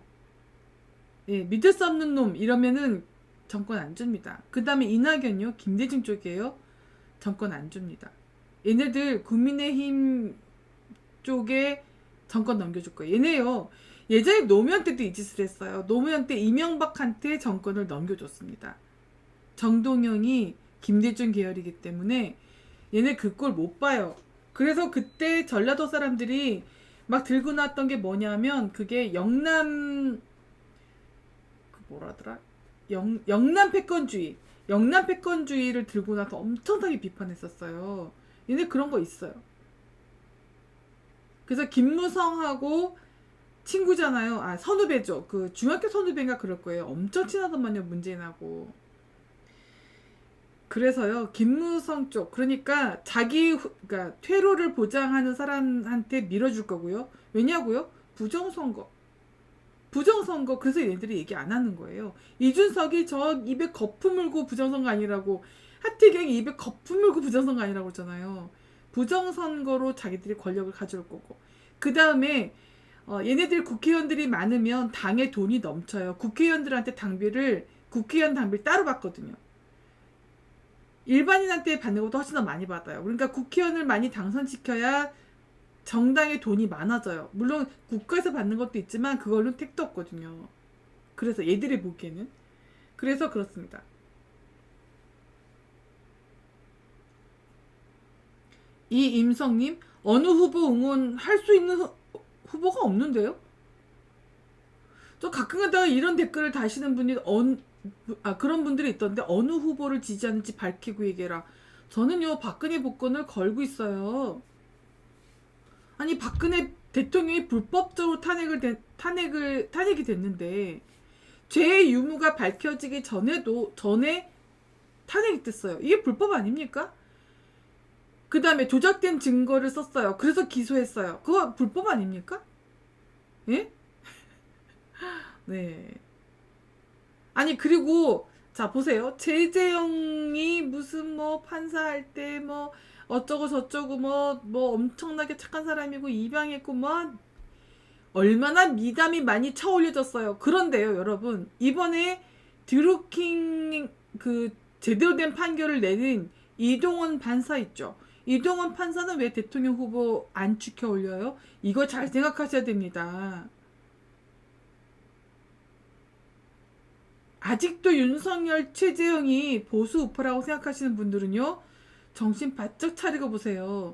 예, 믿을 수 없는 놈 이러면은 정권 안 줍니다. 그 다음에 이낙연요, 김대중 쪽이에요. 정권 안 줍니다. 얘네들 국민의힘 쪽에 정권 넘겨줄 거예요. 얘네요, 예전에 노무현 때도 이 짓을 했어요. 노무현 때 이명박한테 정권을 넘겨줬습니다. 정동영이 김대중 계열이기 때문에 얘네 그 꼴 못 봐요. 그래서 그때 전라도 사람들이 막 들고 나왔던 게 뭐냐면, 그게 영남 뭐라더라? 영남 패권주의를 들고 나서 엄청나게 비판했었어요. 얘네 그런 거 있어요. 그래서 김무성하고 친구잖아요. 아, 선후배죠. 그 중학교 선후배인가 그럴 거예요. 엄청 친하더만요, 문재인하고. 그래서요, 김무성 쪽, 그러니까 그러니까 퇴로를 보장하는 사람한테 밀어줄 거고요. 왜냐고요? 부정선거. 그래서 얘네들이 얘기 안 하는 거예요. 이준석이 저 입에 거품 물고 부정선거 아니라고, 하태경이 입에 거품 물고 부정선거 아니라고 그러잖아요. 부정선거로 자기들이 권력을 가져올 거고, 그 다음에 얘네들 국회의원들이 많으면 당에 돈이 넘쳐요. 국회의원들한테 국회의원 당비를 따로 받거든요. 일반인한테 받는 것보다 훨씬 더 많이 받아요. 그러니까 국회의원을 많이 당선시켜야 정당에 돈이 많아져요. 물론 국가에서 받는 것도 있지만 그걸로 택도 없거든요. 그래서 얘들이 보기에는. 그래서 그렇습니다. 이임성님, 어느 후보 응원할 수 있는 후보가 없는데요? 저 가끔가다 이런 댓글을 다시는 분이 그런 분들이 있던데, 어느 후보를 지지하는지 밝히고 얘기해라. 저는요, 박근혜 복권을 걸고 있어요. 아니, 박근혜 대통령이 불법적으로 탄핵이 됐는데 죄의 유무가 밝혀지기 전에 탄핵이 됐어요. 이게 불법 아닙니까? 그 다음에 조작된 증거를 썼어요. 그래서 기소했어요. 그거 불법 아닙니까? 예? 네. 아니 그리고 자 보세요. 최재형이 무슨 뭐 판사할 때 뭐 어쩌고 저쩌고 뭐 엄청나게 착한 사람이고 입양했고 뭐 얼마나 미담이 많이 쳐올려졌어요. 그런데요 여러분 이번에 드루킹 그 제대로 된 판결을 내린 이동원 판사 있죠. 이동원 판사는 왜 대통령 후보 안 추켜 올려요? 이거 잘 생각하셔야 됩니다. 아직도 윤석열, 최재형이 보수 우파라고 생각하시는 분들은요. 정신 바짝 차리고 보세요.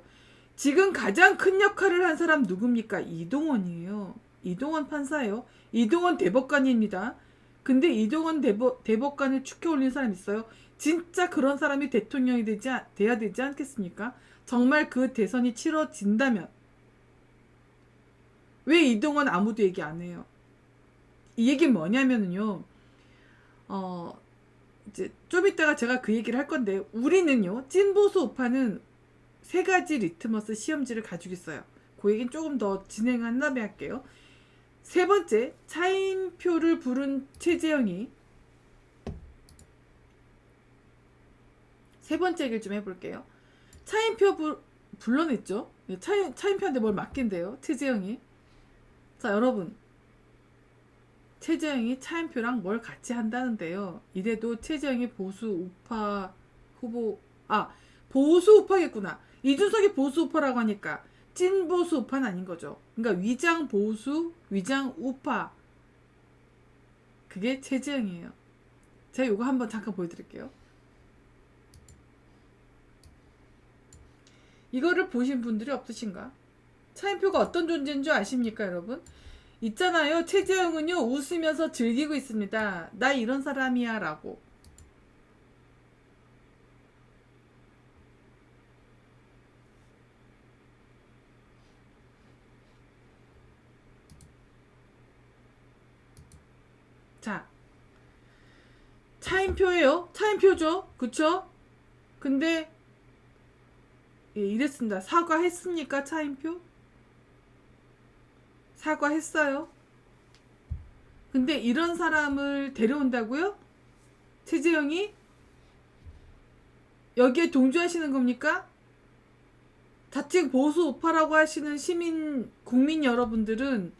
지금 가장 큰 역할을 한 사람 누굽니까? 이동원이에요. 이동원 판사예요. 이동원 대법관입니다. 근데 이동원 대법관을 추켜 올린 사람 있어요? 진짜 그런 사람이 대통령이 돼야 되지 않겠습니까? 정말 그 대선이 치러진다면 왜 이동원 아무도 얘기 안 해요? 이 얘기는 뭐냐면요. 이제 좀 이따가 제가 그 얘기를 할 건데 우리는요 찐보수 우파는 세 가지 리트머스 시험지를 가지고 있어요. 그 얘기는 조금 더 진행한 다음에 할게요. 세 번째, 차인표를 부른 최재형이 세 번째 얘기를 좀 해볼게요. 차인표 불러냈죠. 차인표한테 뭘 맡긴대요. 최재형이. 자 여러분 최재형이 차인표랑 뭘 같이 한다는데요. 이래도 최재형이 보수 우파 후보 보수 우파겠구나. 이준석이 보수 우파라고 하니까 찐 보수 우파는 아닌 거죠. 그러니까 위장 보수, 위장 우파. 그게 최재형이에요. 제가 이거 한번 잠깐 보여드릴게요. 이거를 보신 분들이 없으신가? 차인표가 어떤 존재인 줄 아십니까, 여러분? 있잖아요. 최재형은요 웃으면서 즐기고 있습니다. 나 이런 사람이야 라고. 자 차인표예요. 차인표죠. 그쵸? 근데 예, 이랬습니다. 사과했습니까 차인표? 사과했어요. 근데 이런 사람을 데려온다고요? 최재형이? 여기에 동조하시는 겁니까? 자칭 보수 우파라고 하시는 국민 여러분들은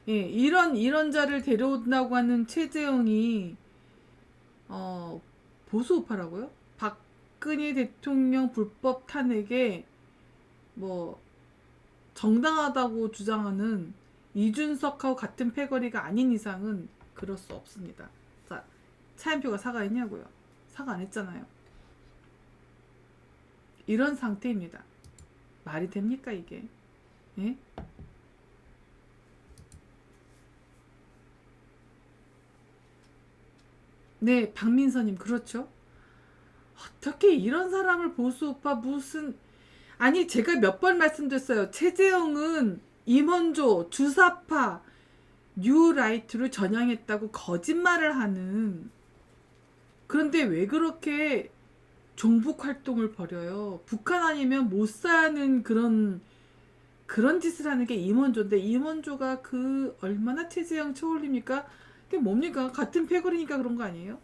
예, 이런 자를 데려온다고 하는 최재형이 보수 우파라고요? 박근혜 대통령 불법 탄핵에 뭐 정당하다고 주장하는 이준석하고 같은 패거리가 아닌 이상은 그럴 수 없습니다. 자, 차인표가 사과했냐고요? 사과 안 했잖아요. 이런 상태입니다. 말이 됩니까 이게? 예? 네, 박민서님 그렇죠? 어떻게 이런 사람을 보수우파 무슨 아니 제가 몇 번 말씀드렸어요. 최재형은 임원조, 주사파, 뉴라이트를 전향했다고 거짓말을 하는. 그런데 왜 그렇게 종북 활동을 벌여요? 북한 아니면 못 사는 그런 짓을 하는 게 임원조인데 임원조가 그 얼마나 최재형 쳐올립니까? 그게 뭡니까? 같은 패거리니까 그런 거 아니에요?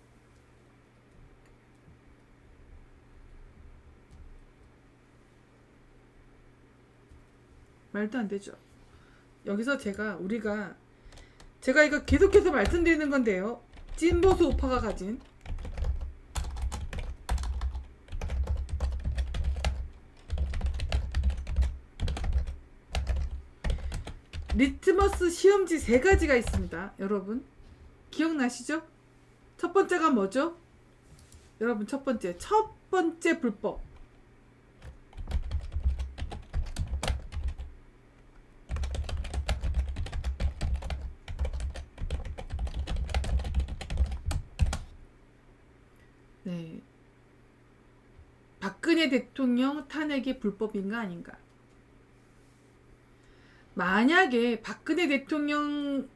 말도 안 되죠. 여기서 제가 이거 계속해서 말씀드리는 건데요. 찐보수 우파가 가진 리트머스 시험지 세 가지가 있습니다. 여러분 기억나시죠? 첫 번째가 뭐죠? 여러분 첫 번째 불법. 네. 박근혜 대통령 탄핵이 불법인가 아닌가? 만약에 박근혜 대통령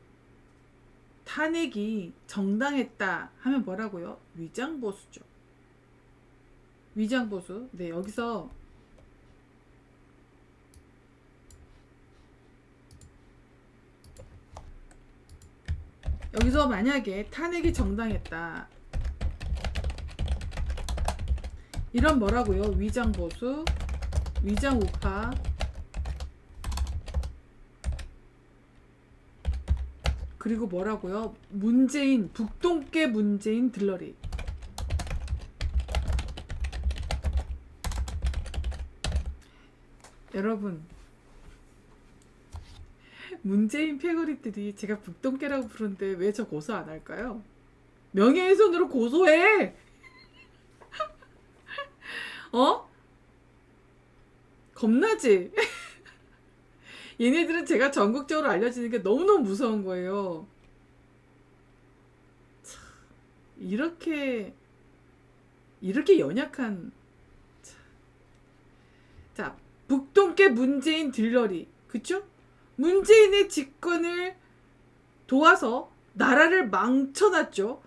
탄핵이 정당했다 하면 뭐라고요? 위장보수죠. 위장보수. 네, 여기서 만약에 탄핵이 정당했다. 이런 뭐라고요? 위장보수, 위장우파, 그리고 뭐라고요? 문재인, 북동계 문재인 들러리. 여러분, 문재인 패거리들이 제가 북동계라고 부르는데 왜 저 고소 안 할까요? 명예훼손으로 고소해! 어? 겁나지? 얘네들은 제가 전국적으로 알려지는 게 너무너무 무서운 거예요. 참, 이렇게 연약한. 자, 북동계 문재인 들러리. 그쵸? 문재인의 집권을 도와서 나라를 망쳐놨죠.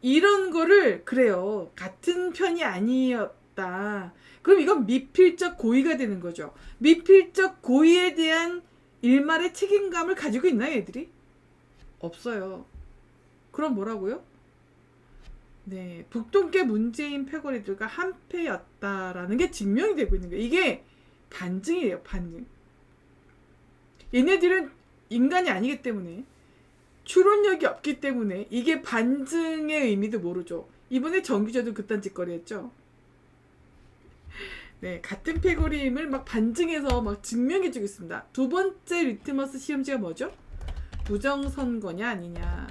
이런 거를 그래요. 같은 편이 아니었다. 그럼 이건 미필적 고의가 되는 거죠. 미필적 고의에 대한 일말의 책임감을 가지고 있나요, 애들이? 없어요. 그럼 뭐라고요? 네, 북동계 문재인 패거리들과 한패였다라는 게 증명이 되고 있는 거예요. 이게 반증이에요, 반증. 얘네들은 인간이 아니기 때문에, 추론력이 없기 때문에 이게 반증의 의미도 모르죠. 이번에 정규제도 그딴 짓거리 했죠. 네, 같은 패거리임을 막 반증해서 막 증명해주고 있습니다. 두 번째 리트머스 시험지가 뭐죠? 부정선거냐 아니냐.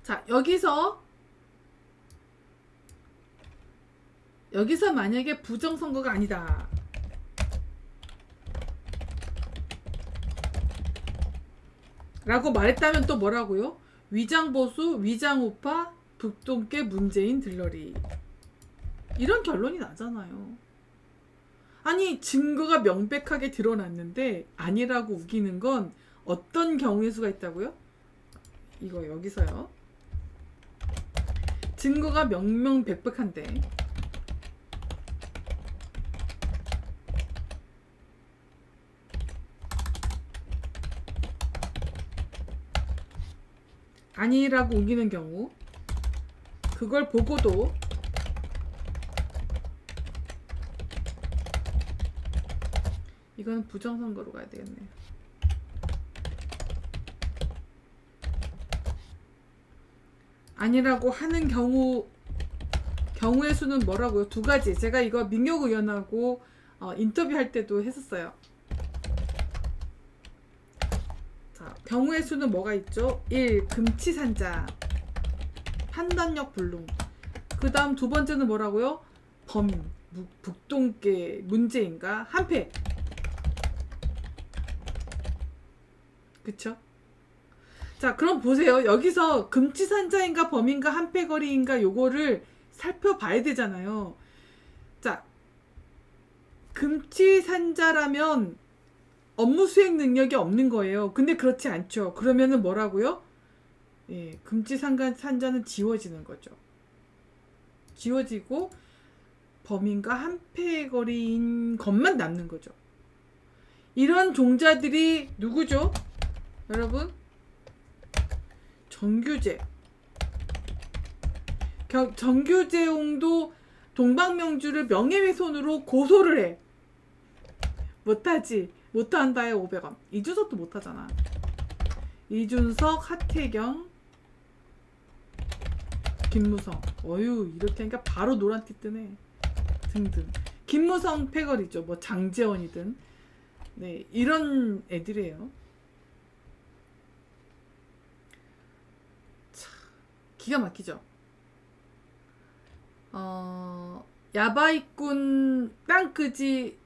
자, 여기서 만약에 부정선거가 아니다 라고 말했다면 또 뭐라고요? 위장보수, 위장우파, 북동계 문재인 들러리. 이런 결론이 나잖아요. 아니, 증거가 명백하게 드러났는데 아니라고 우기는 건 어떤 경우의 수가 있다고요? 이거 여기서요. 증거가 명명백백한데 아니라고 우기는 경우, 그걸 보고도 이건 부정선거로 가야 되겠네. 아니라고 하는 경우의 수는 뭐라고요? 두 가지. 제가 이거 민경 의원하고 인터뷰할 때도 했었어요. 자, 경우의 수는 뭐가 있죠? 1. 금치산자, 판단력 불능. 그 다음 두 번째는 뭐라고요? 범인, 북동계 문재인과 한패. 그쵸? 자, 그럼 보세요. 여기서 금치산자인가 범인가 한패거리인가 요거를 살펴봐야 되잖아요. 자, 금치산자라면 업무 수행 능력이 없는 거예요. 근데 그렇지 않죠. 그러면은 뭐라고요? 예, 금치산자는 지워지는 거죠. 지워지고 범인과 한패거리인 것만 남는 거죠. 이런 종자들이 누구죠? 여러분? 정규재. 정규재용도 동방명주를 명예훼손으로 고소를 해. 못하지. 못한다에 500원. 이준석도 못하잖아. 이준석, 하태경, 김무성. 어휴, 이렇게 하니까 바로 노란띠 뜨네. 등등. 김무성 패거리죠. 뭐 장재원이든. 네, 이런 애들이에요. 참, 기가 막히죠. 야바이꾼 땅끄지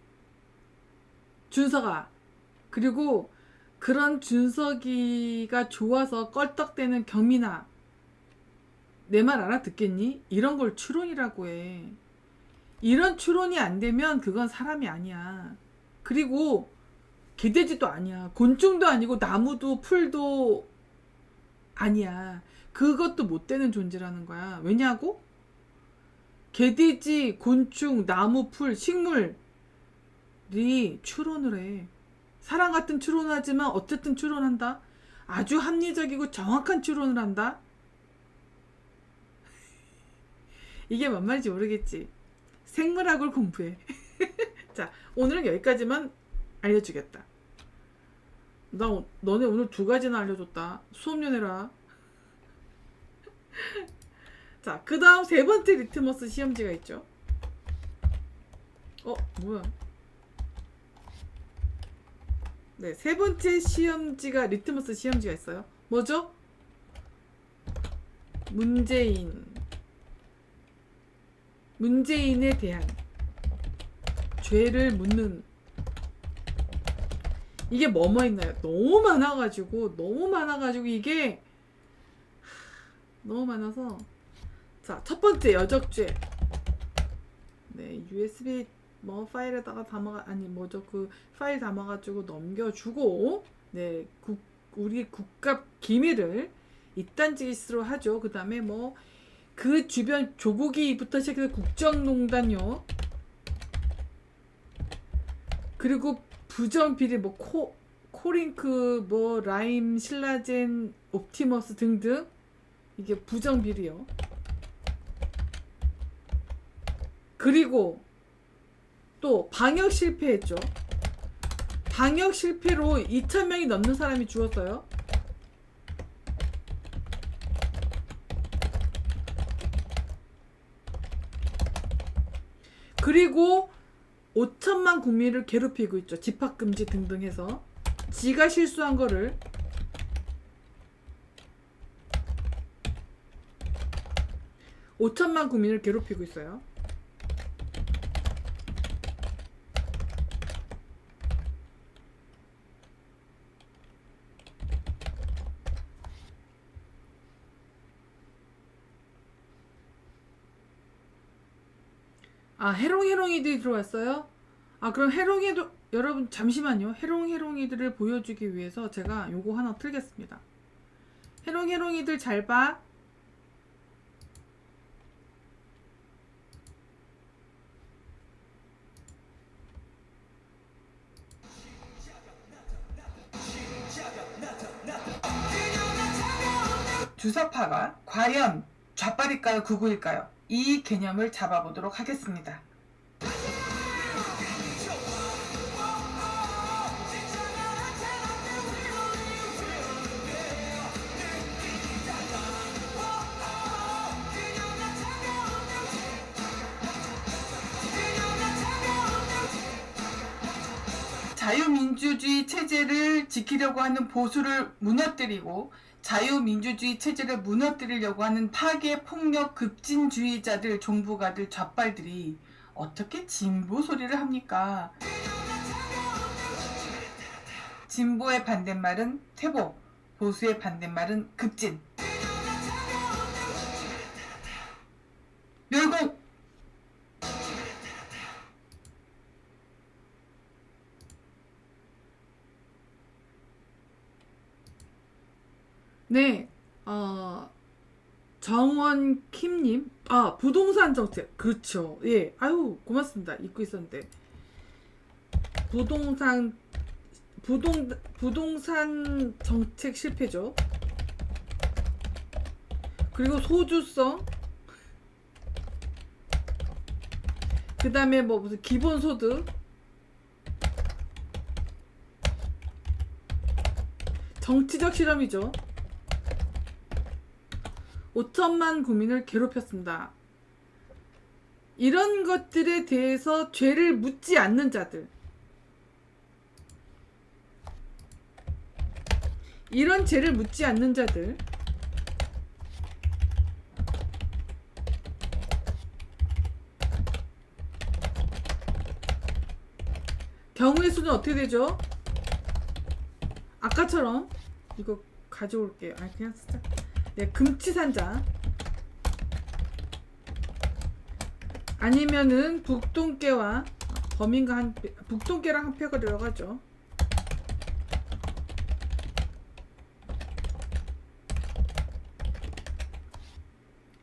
준석아. 그리고 그런 준석이가 좋아서 껄떡대는 경민아. 내 말 알아듣겠니? 이런 걸 추론이라고 해. 이런 추론이 안 되면 그건 사람이 아니야. 그리고 개돼지도 아니야. 곤충도 아니고 나무도 풀도 아니야. 그것도 못 되는 존재라는 거야. 왜냐고? 개돼지, 곤충, 나무, 풀, 식물이 추론을 해. 사람 같은 추론을 하지만 어쨌든 추론한다. 아주 합리적이고 정확한 추론을 한다. 이게 뭔 말인지 모르겠지. 생물학을 공부해. 자, 오늘은 여기까지만 알려주겠다. 너네 오늘 2가지나 알려줬다. 수업료 내라. 자, 그 다음 3번째 리트머스 시험지가 있죠. 뭐야. 네, 3번째 시험지가, 리트머스 시험지가 있어요. 뭐죠? 문재인에 대한 죄를 묻는. 이게 뭐뭐 있나요? 너무 많아가지고 이게 너무 많아서. 자, 첫 번째 여적죄. 네, USB 파일에다가 그 파일 담아가지고 넘겨주고, 네, 우리 국가 기밀을 이딴 짓으로 하죠. 그 다음에 그 주변 조국이부터 시작해서 국정농단요. 그리고 부정비리 코링크 라임 신라젠 옵티머스 등등, 이게 부정비리요. 그리고 또 방역 실패했죠. 방역 실패로 2,000명이 넘는 사람이 죽었어요. 그리고 5천만 국민을 괴롭히고 있죠. 집합금지 등등 해서 지가 실수한 거를. (5천만) 국민을 괴롭히고 있어요. 해롱이들이 들어왔어요? 그럼 여러분 잠시만요. 해롱이들을 보여주기 위해서 제가 요거 하나 틀겠습니다. 해롱이들 잘 봐. 주사파가 과연 좌빨일까요, 극우일까요? 이 개념을 잡아보도록 하겠습니다. 자유민주주의 체제를 지키려고 하는 보수를 무너뜨리고 자유민주주의 체제를 무너뜨리려고 하는 파괴, 폭력, 급진주의자들, 종부가들, 좌빨들이 어떻게 진보 소리를 합니까? 진보의 반대말은 퇴보, 보수의 반대말은 급진. 멸공! 네, 정원킴님, 부동산 정책, 그렇죠. 예, 아유, 고맙습니다. 잊고 있었는데. 부동산 정책 실패죠. 그리고 소주성, 그 다음에 무슨 기본소득, 정치적 실험이죠. 5천만 국민을 괴롭혔습니다. 이런 것들에 대해서 죄를 묻지 않는 자들, 이런 죄를 묻지 않는 자들, 경우의 수는 어떻게 되죠? 아까처럼 이거 가져올게요. 그냥 진짜. 네, 금치산자. 아니면은 북동계와 범인과 북동계랑 한 팩을 들어가죠.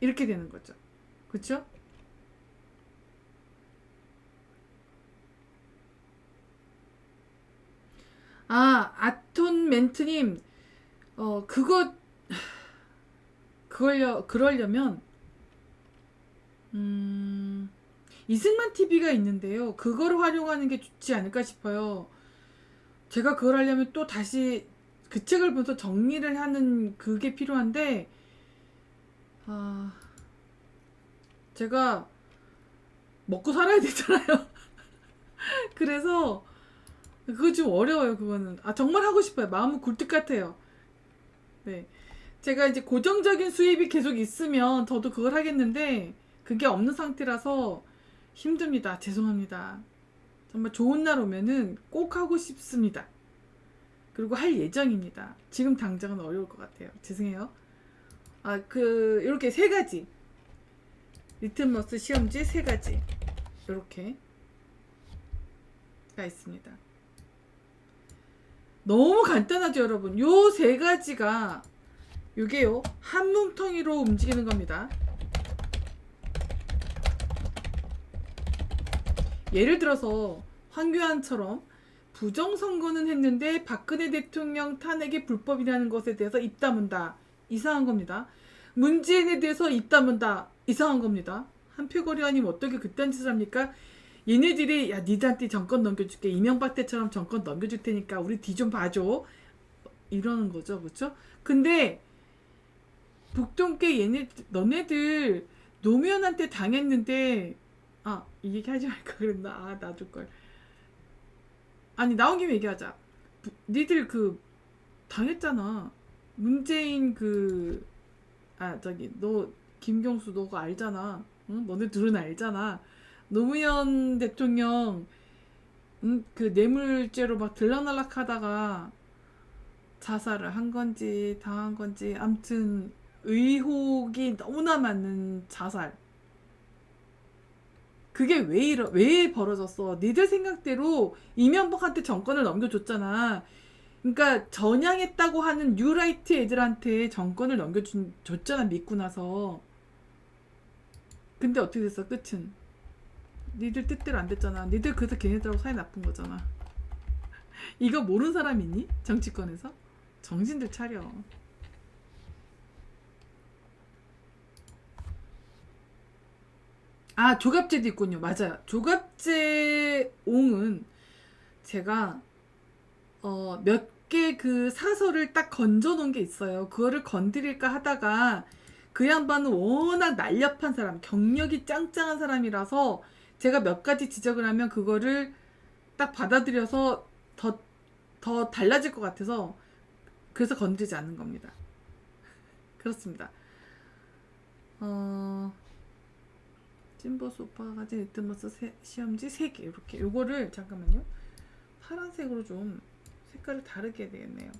이렇게 되는 거죠. 그쵸? 아, 아톤 멘트님, 그러려면, 이승만 TV가 있는데요. 그거를 활용하는 게 좋지 않을까 싶어요. 제가 그걸 하려면 또 다시 그 책을 보면서 정리를 하는 그게 필요한데, 제가 먹고 살아야 되잖아요. 그래서, 그거 좀 어려워요, 그거는. 정말 하고 싶어요. 마음은 굴뚝 같아요. 네. 제가 이제 고정적인 수입이 계속 있으면 저도 그걸 하겠는데, 그게 없는 상태라서 힘듭니다. 죄송합니다. 정말 좋은 날 오면은 꼭 하고 싶습니다. 그리고 할 예정입니다. 지금 당장은 어려울 것 같아요. 죄송해요. 이렇게 세 가지. 리트머스 시험지 세 가지. 이렇게가 있습니다. 너무 간단하죠, 여러분. 요 세 가지가 요게요 한 뭉텅이로 움직이는 겁니다. 예를 들어서 황교안처럼 부정선거는 했는데 박근혜 대통령 탄핵이 불법이라는 것에 대해서 입 다문다. 이상한 겁니다. 문재인에 대해서 입 다문다. 이상한 겁니다. 한표거리 아니면 어떻게 그딴 짓을 합니까? 얘네들이 야 니들한테 정권 넘겨줄게. 이명박 때처럼 정권 넘겨줄 테니까 우리 뒤 좀 봐줘. 이러는 거죠. 그렇죠? 근데 북동계 너네들 노무현한테 당했는데 이 얘기 하지 말까 그랬나? 놔둘걸. 아니 나온 김에 얘기하자. 니들 당했잖아. 문재인 너 김경수 너가 알잖아. 응? 너네 둘은 알잖아. 노무현 대통령 그 뇌물죄로 막 들락날락 하다가 자살을 한 건지 당한 건지 암튼 의혹이 너무나 많은 자살. 그게 왜 벌어졌어? 니들 생각대로 이명박한테 정권을 넘겨줬잖아. 그러니까 전향했다고 하는 뉴라이트 애들한테 정권을 넘겨줬잖아. 믿고 나서. 근데 어떻게 됐어? 끝은. 니들 뜻대로 안 됐잖아. 니들 그래서 걔네들하고 사이 나쁜 거잖아. 이거 모르는 사람 있니? 정치권에서? 정신들 차려. 조갑제도 있군요. 맞아요. 조갑제 옹은 제가 몇 개 그 사설을 딱 건져 놓은 게 있어요. 그거를 건드릴까 하다가 그 양반은 워낙 날렵한 사람, 경력이 짱짱한 사람이라서 제가 몇 가지 지적을 하면 그거를 딱 받아들여서 더 달라질 것 같아서 그래서 건드리지 않는 겁니다. 그렇습니다. 찐버스 오빠가 가진 리트머스 시험지 3개 이렇게 요거를 잠깐만요. 파란색으로 좀 색깔을 다르게 해야 되겠네요.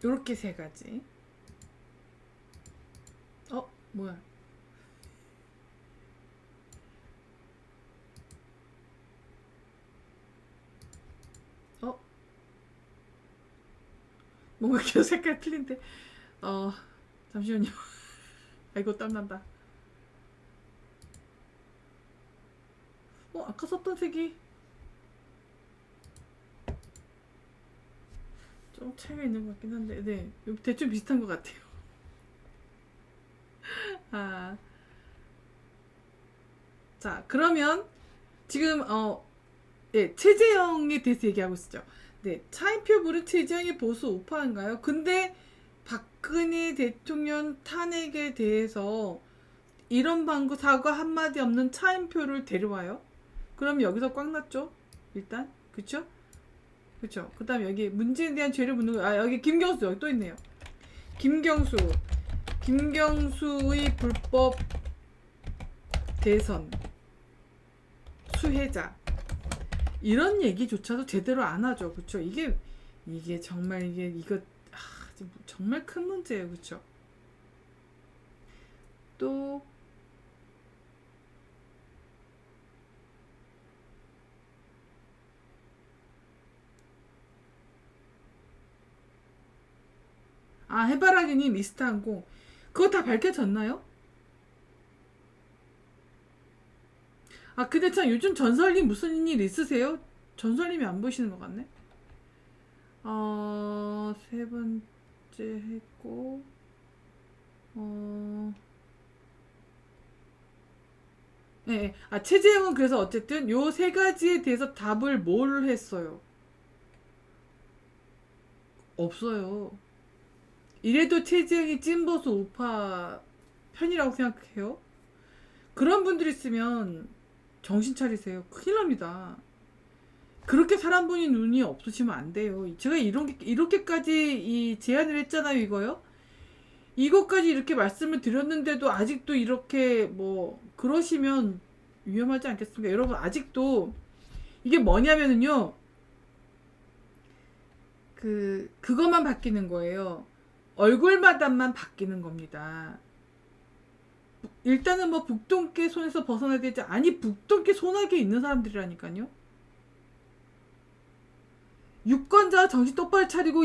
요렇게 3가지. 뭐야. 뭔가 계속 색깔 틀린데. 잠시만요. 아이고 땀난다. 아까 썼던 색이 좀 차이가 있는 것 같긴 한데, 네, 대충 비슷한 것 같아요. 자, 그러면 지금 최재형에 대해서 얘기하고 있었죠. 네, 차인표불은 최재형의 보수 우파인가요? 근데 박근혜 대통령 탄핵에 대해서 이런 방구 사과 한마디 없는 차인표를 데려와요? 그럼 여기서 꽉 났죠? 일단 그쵸? 그쵸? 그 다음에 여기 문재인에 대한 죄를 묻는 거. 여기 김경수 여기 또 있네요. 김경수의 불법 대선 수혜자 이런 얘기조차도 제대로 안 하죠. 그쵸? 이게 정말 이거 정말 큰 문제예요. 그쵸? 또 해바라기님 리스트 항공 그거 다 밝혀졌나요? 근데 참 요즘 전설님 무슨 일 있으세요? 전설님이 안 보이시는 것 같네. 세 번째 했고 네. 최재형은 그래서 어쨌든 요 세 가지에 대해서 답을 뭘 했어요? 없어요. 이래도 최재형이 찐보수 우파 편이라고 생각해요? 그런 분들 있으면 정신 차리세요. 큰일 납니다. 그렇게 사람 보니 눈이 없으시면 안 돼요. 제가 이렇게까지 제안을 했잖아요, 이거요. 이것까지 이렇게 말씀을 드렸는데도 아직도 이렇게 그러시면 위험하지 않겠습니까? 여러분, 아직도 이게 뭐냐면은요, 그것만 바뀌는 거예요. 얼굴마다만 바뀌는 겁니다. 일단은 북동계 손에서 벗어나야 되지. 북동계 손아귀에 있는 사람들이라니까요. 유권자 정신 똑바로 차리고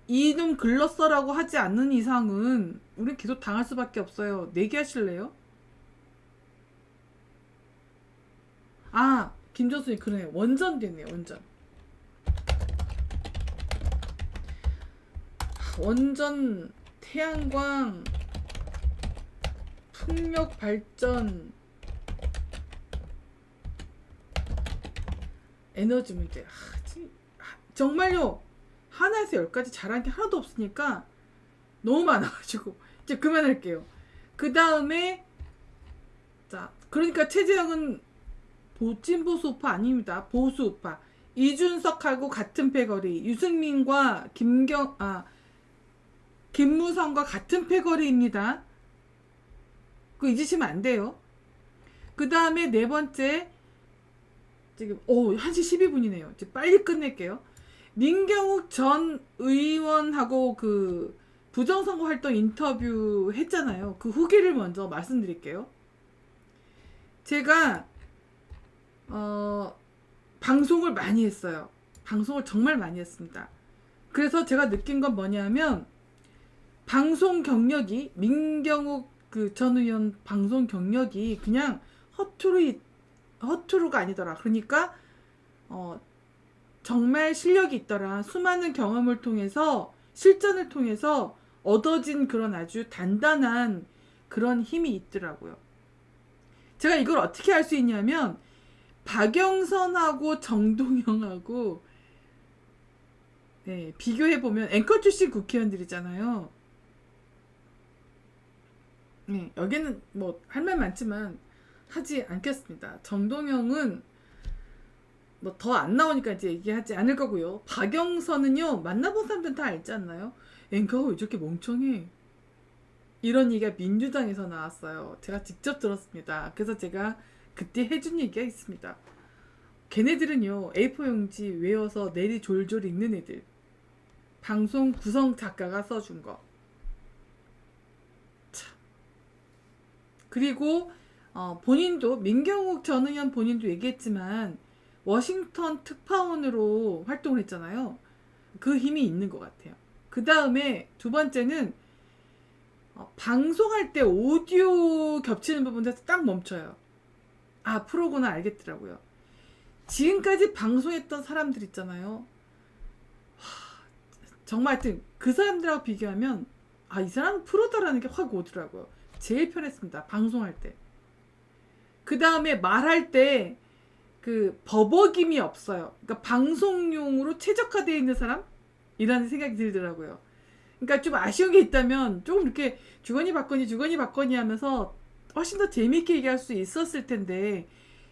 이놈 글렀어라고 하지 않는 이상은 우린 계속 당할 수밖에 없어요. 내기하실래요? 김정수님 그러네. 원전 됐네요. 원전 태양광 풍력 발전 에너지 문제. 정말요. 하나에서 10까지 잘한 게 하나도 없으니까 너무 많아가지고 이제 그만할게요. 그 다음에 그러니까 최재형은 찐보수우파 아닙니다. 보수우파. 이준석하고 같은 패거리. 유승민과 김무성과 같은 패거리입니다. 그거 잊으시면 안 돼요. 그 다음에 네 번째 지금 1시 12분이네요. 이제 빨리 끝낼게요. 민경욱 전 의원하고 부정선거 활동 인터뷰 했잖아요. 그 후기를 먼저 말씀드릴게요. 제가 방송을 많이 했어요. 방송을 정말 많이 했습니다. 그래서 제가 느낀 건 뭐냐면 방송 경력이 민경욱 전 의원 방송 경력이 그냥 허투루가 아니더라. 그러니까 정말 실력이 있더라. 수많은 경험을 통해서 실전을 통해서 얻어진 그런 아주 단단한 그런 힘이 있더라고요. 제가 이걸 어떻게 알 수 있냐면 박영선하고 정동영하고 비교해보면 앵커 출신 국회의원들이잖아요. 여기는 할 말 많지만 하지 않겠습니다. 정동영은 더 안 나오니까 이제 얘기하지 않을 거고요. 박영선은요, 만나본 사람들은 다 알지 않나요? 앵커가 왜 저렇게 멍청해? 이런 얘기가 민주당에서 나왔어요. 제가 직접 들었습니다. 그래서 제가 그때 해준 얘기가 있습니다. 걔네들은요, A4 용지 외워서 내리 졸졸 읽는 애들. 방송 구성 작가가 써준 거. 참. 그리고 본인도 민경욱 전 의원 본인도 얘기했지만 워싱턴 특파원으로 활동을 했잖아요. 그 힘이 있는 것 같아요. 그 다음에 두 번째는 방송할 때 오디오 겹치는 부분에서 딱 멈춰요. 프로구나 알겠더라고요. 지금까지 방송했던 사람들 있잖아요. 정말 하여튼 그 사람들하고 비교하면 이 사람은 프로다라는 게 확 오더라고요. 제일 편했습니다. 방송할 때. 그 다음에 말할 때 버벅임이 없어요. 그러니까 방송용으로 최적화되어 있는 사람이라는 생각이 들더라고요. 그러니까 좀 아쉬운 게 있다면 조금 이렇게 주거니 받거니 하면서 훨씬 더 재미있게 얘기할 수 있었을 텐데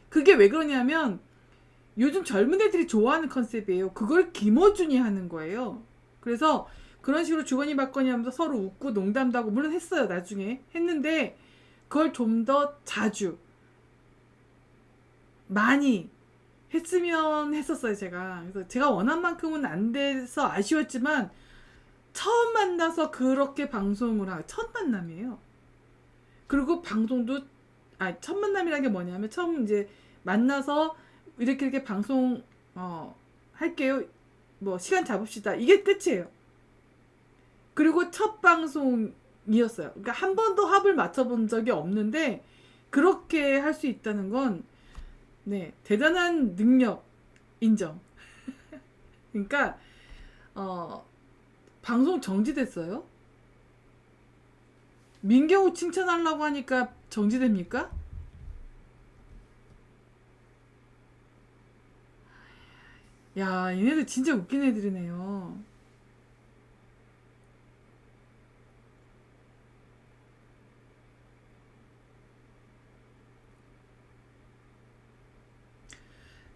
그게 왜 그러냐면 요즘 젊은 애들이 좋아하는 컨셉이에요. 그걸 김어준이 하는 거예요. 그래서 그런 식으로 주거니 받거니 하면서 서로 웃고 농담도 하고 물론 했어요. 나중에 했는데 그걸 좀 더 자주 많이 했으면 했었어요, 제가. 그래서 제가 원한 만큼은 안 돼서 아쉬웠지만, 처음 만나서 그렇게 방송을 첫 만남이에요. 그리고 방송도, 첫 만남이라는 게 뭐냐면, 처음 이제 만나서, 이렇게 방송, 할게요. 뭐, 시간 잡읍시다. 이게 끝이에요. 그리고 첫 방송이었어요. 그러니까 한 번도 합을 맞춰본 적이 없는데, 그렇게 할 수 있다는 건, 네, 대단한 능력 인정. 그러니까 방송 정지됐어요. 민경우 칭찬하려고 하니까 정지됩니까? 야, 얘네들 진짜 웃긴 애들이네요.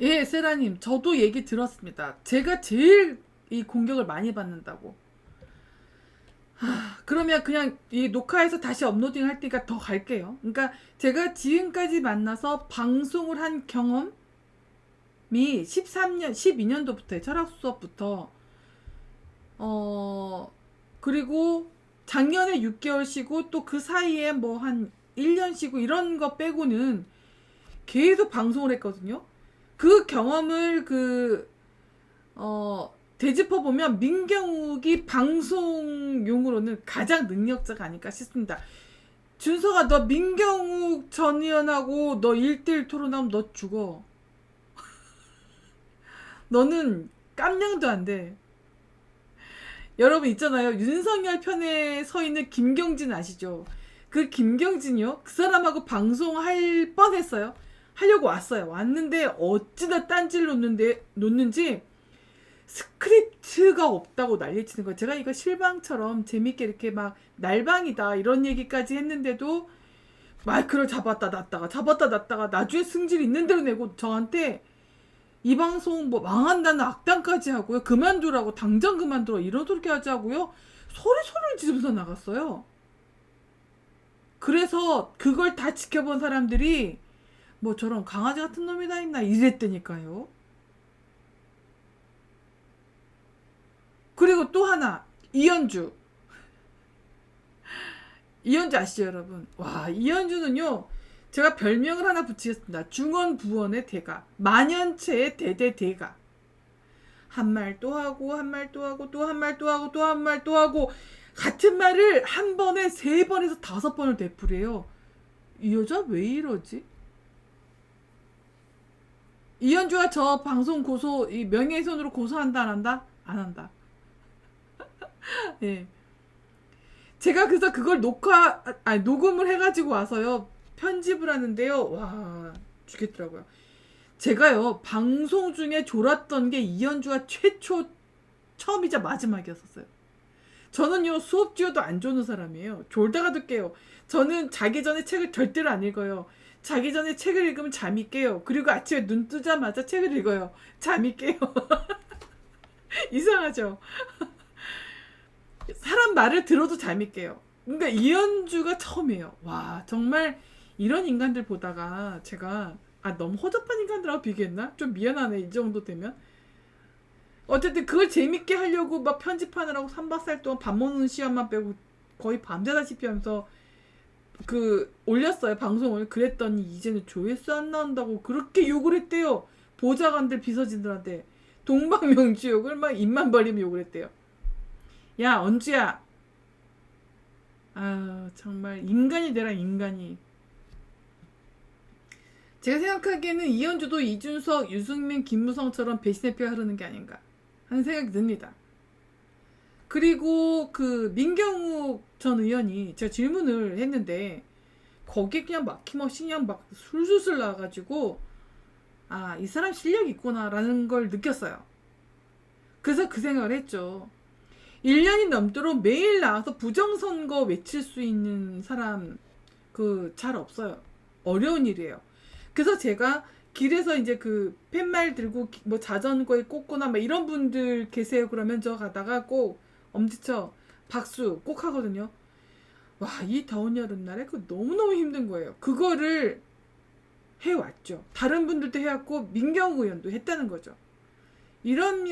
예, 세라님, 저도 얘기 들었습니다. 제가 제일 이 공격을 많이 받는다고. 그러면 그냥 이 녹화해서 다시 업로딩 할 테니까 더 갈게요. 그러니까 제가 지금까지 만나서 방송을 한 경험이 13년, 12년도부터 철학 수업부터 그리고 작년에 6개월 쉬고 또 그 사이에 뭐 한 1년 쉬고 이런 거 빼고는 계속 방송을 했거든요. 그 경험을 되짚어 보면 민경욱이 방송용으로는 가장 능력자가 아닐까 싶습니다. 준서가 너 민경욱 전 의원하고 너 1대1 토론하면 너 죽어. 너는 깜냥도 안 돼. 여러분 있잖아요. 윤석열 편에 서 있는 김경진 아시죠? 그 김경진이요? 그 사람하고 방송할 뻔했어요. 하려고 왔어요. 왔는데 어찌나 딴지를 놓는지 스크립트가 없다고 난리치는 거예요. 제가 이거 실방처럼 재밌게 이렇게 막 날방이다 이런 얘기까지 했는데도 마이크를 잡았다 놨다가 나중에 승질 있는 대로 내고 저한테 이 방송 뭐 망한다는 악담까지 하고요. 그만두라고 당장 그만두라 이러도록 하자고요. 소리를 지르면서 나갔어요. 그래서 그걸 다 지켜본 사람들이 뭐 저런 강아지 같은 놈이 다 있나 이랬다니까요. 그리고 또 하나 이현주 아시죠 여러분? 와 이현주는요 제가 별명을 하나 붙이겠습니다. 중원부원의 대가, 만연체의 대대대가. 한 말 또 하고 한 말 또 하고 또 한 말 또 하고 또 한 말 또 하고 같은 말을 한 번에 3번에서 5번을 되풀이해요. 이 여자 왜 이러지? 이현주가 저 방송 이 명예훼손으로 고소한다 안 한다? 안 한다. 예. 제가 그래서 그걸 녹음을 해가지고 와서요 편집을 하는데요. 와 죽겠더라고요. 제가요 방송 중에 졸았던 게 이현주가 처음이자 마지막이었어요. 저는요 수업 지어도 안 조는 사람이에요. 졸다가도 깨요. 저는 자기 전에 책을 절대로 안 읽어요. 자기 전에 책을 읽으면 잠이 깨요. 그리고 아침에 눈 뜨자마자 책을 읽어요. 잠이 깨요. 이상하죠? 사람 말을 들어도 잠이 깨요. 그러니까 이현주가 처음이에요. 와 정말 이런 인간들 보다가 제가 너무 허접한 인간들하고 비교했나? 좀 미안하네 이 정도 되면. 어쨌든 그걸 재밌게 하려고 막 편집하느라고 3박 4일 동안 밥 먹는 시간만 빼고 거의 밤새다시피 하면서 올렸어요 방송을. 그랬더니 이제는 조회수 안 나온다고 그렇게 욕을 했대요. 보좌관들 비서진들한테 동방명주 욕을 막 입만 벌리면 욕을 했대요. 야 언주야 정말 인간이 되라 인간이. 제가 생각하기에는 이현주도 이준석, 유승민, 김무성처럼 배신의 피가 흐르는 게 아닌가 하는 생각이 듭니다. 그리고 민경욱 전 의원이 제가 질문을 했는데 거기에 그냥 막힘없이 그냥 막 술술술 나와가지고 이 사람 실력이 있구나라는 걸 느꼈어요. 그래서 그 생각을 했죠. 1년이 넘도록 매일 나와서 부정선거 외칠 수 있는 사람 잘 없어요. 어려운 일이에요. 그래서 제가 길에서 이제 팻말 들고 뭐 자전거에 꽂거나 막 이런 분들 계세요. 그러면 저 가다가 꼭 엄지쳐 박수 꼭 하거든요. 와, 이 더운 여름날에 너무너무 힘든 거예요. 그거를 해왔죠. 다른 분들도 해왔고 민경욱 의원도 했다는 거죠. 이런